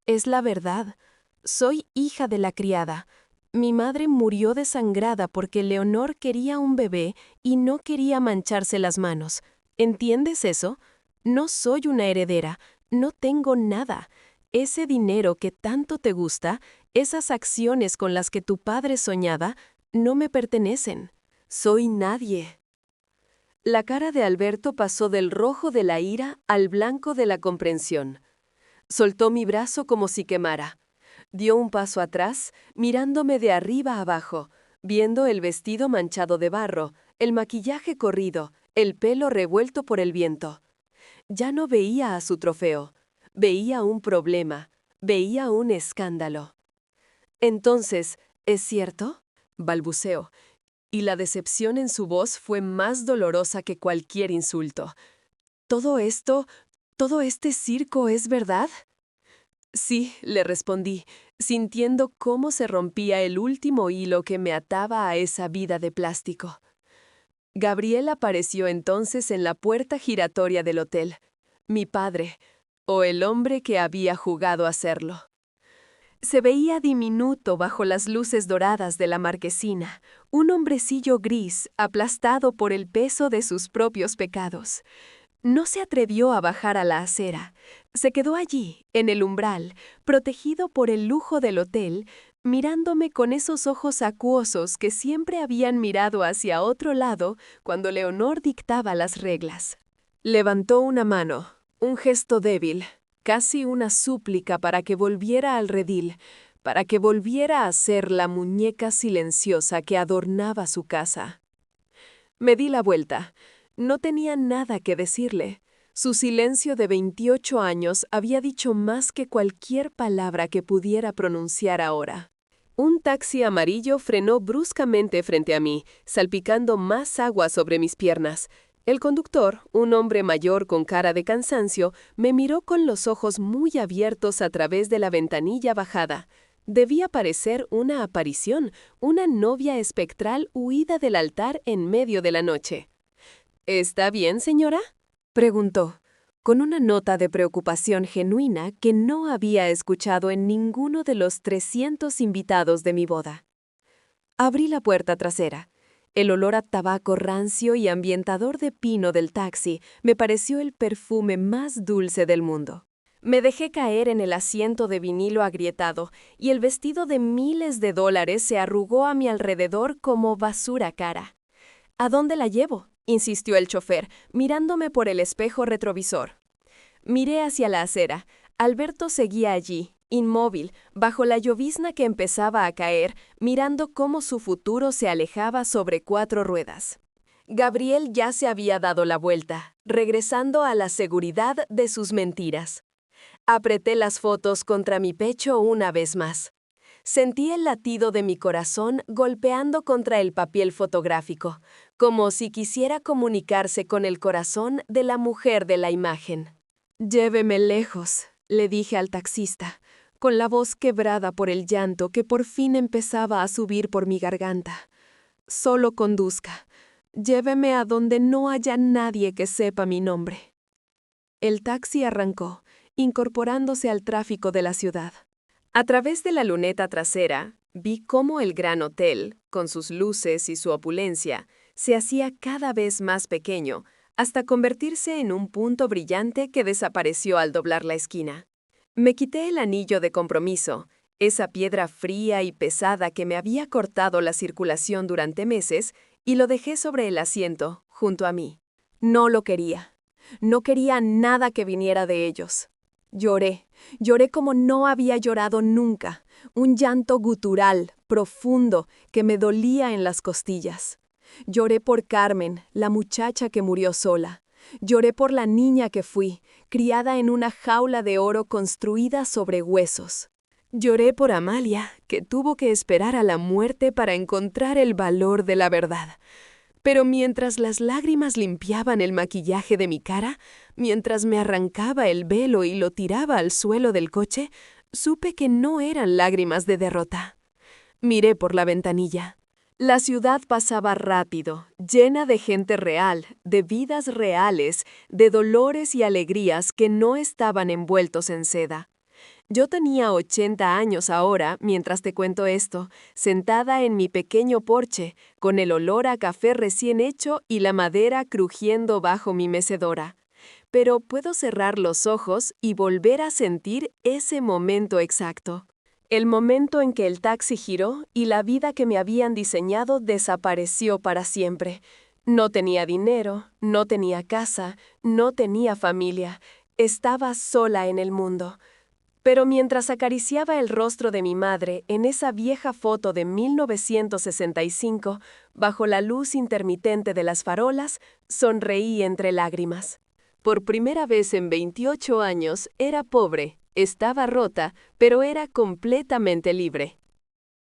«Es la verdad. Soy hija de la criada. Mi madre murió desangrada porque Leonor quería un bebé y no quería mancharse las manos. ¿Entiendes eso? No soy una heredera, no tengo nada. Ese dinero que tanto te gusta, esas acciones con las que tu padre soñaba, no me pertenecen. Soy nadie. La cara de Alberto pasó del rojo de la ira al blanco de la comprensión. Soltó mi brazo como si quemara. Dio un paso atrás, mirándome de arriba a abajo, viendo el vestido manchado de barro, el maquillaje corrido, el pelo revuelto por el viento. Ya no veía a su trofeo, veía un problema, veía un escándalo. Entonces, ¿es cierto?, balbuceó, y la decepción en su voz fue más dolorosa que cualquier insulto. ¿Todo esto, todo este circo es verdad? Sí, le respondí, sintiendo cómo se rompía el último hilo que me ataba a esa vida de plástico. Gabriel apareció entonces en la puerta giratoria del hotel. Mi padre, o el hombre que había jugado a serlo. Se veía diminuto bajo las luces doradas de la marquesina, un hombrecillo gris aplastado por el peso de sus propios pecados. No se atrevió a bajar a la acera. Se quedó allí, en el umbral, protegido por el lujo del hotel, mirándome con esos ojos acuosos que siempre habían mirado hacia otro lado cuando Leonor dictaba las reglas. Levantó una mano, un gesto débil, casi una súplica para que volviera al redil, para que volviera a ser la muñeca silenciosa que adornaba su casa. Me di la vuelta. No tenía nada que decirle. Su silencio de 28 años había dicho más que cualquier palabra que pudiera pronunciar ahora. Un taxi amarillo frenó bruscamente frente a mí, salpicando más agua sobre mis piernas. El conductor, un hombre mayor con cara de cansancio, me miró con los ojos muy abiertos a través de la ventanilla bajada. Debía parecer una aparición, una novia espectral huida del altar en medio de la noche. ¿Está bien, señora?, preguntó, con una nota de preocupación genuina que no había escuchado en ninguno de los 300 invitados de mi boda. Abrí la puerta trasera. El olor a tabaco rancio y ambientador de pino del taxi me pareció el perfume más dulce del mundo. Me dejé caer en el asiento de vinilo agrietado y el vestido de miles de dólares se arrugó a mi alrededor como basura cara. ¿A dónde la llevo?, insistió el chofer, mirándome por el espejo retrovisor. Miré hacia la acera. Alberto seguía allí, inmóvil, bajo la llovizna que empezaba a caer, mirando cómo su futuro se alejaba sobre 4 ruedas. Gabriel ya se había dado la vuelta, regresando a la seguridad de sus mentiras. Apreté las fotos contra mi pecho una vez más. Sentí el latido de mi corazón golpeando contra el papel fotográfico, como si quisiera comunicarse con el corazón de la mujer de la imagen. «Lléveme lejos», le dije al taxista, con la voz quebrada por el llanto que por fin empezaba a subir por mi garganta. «Solo conduzca. Lléveme a donde no haya nadie que sepa mi nombre». El taxi arrancó, incorporándose al tráfico de la ciudad. A través de la luneta trasera, vi cómo el gran hotel, con sus luces y su opulencia, se hacía cada vez más pequeño, hasta convertirse en un punto brillante que desapareció al doblar la esquina. Me quité el anillo de compromiso, esa piedra fría y pesada que me había cortado la circulación durante meses, y lo dejé sobre el asiento, junto a mí. No lo quería. No quería nada que viniera de ellos. Lloré como no había llorado nunca, un llanto gutural, profundo, que me dolía en las costillas. Lloré por Carmen, la muchacha que murió sola. Lloré por la niña que fui, criada en una jaula de oro construida sobre huesos. Lloré por Amalia, que tuvo que esperar a la muerte para encontrar el valor de la verdad. Pero mientras las lágrimas limpiaban el maquillaje de mi cara, mientras me arrancaba el velo y lo tiraba al suelo del coche, supe que no eran lágrimas de derrota. Miré por la ventanilla. La ciudad pasaba rápido, llena de gente real, de vidas reales, de dolores y alegrías que no estaban envueltos en seda. Yo tenía 80 años ahora, mientras te cuento esto, sentada en mi pequeño porche, con el olor a café recién hecho y la madera crujiendo bajo mi mecedora. Pero puedo cerrar los ojos y volver a sentir ese momento exacto. El momento en que el taxi giró y la vida que me habían diseñado desapareció para siempre. No tenía dinero, no tenía casa, no tenía familia. Estaba sola en el mundo. Pero mientras acariciaba el rostro de mi madre en esa vieja foto de 1965, bajo la luz intermitente de las farolas, sonreí entre lágrimas. Por primera vez en 28 años era pobre, estaba rota, pero era completamente libre.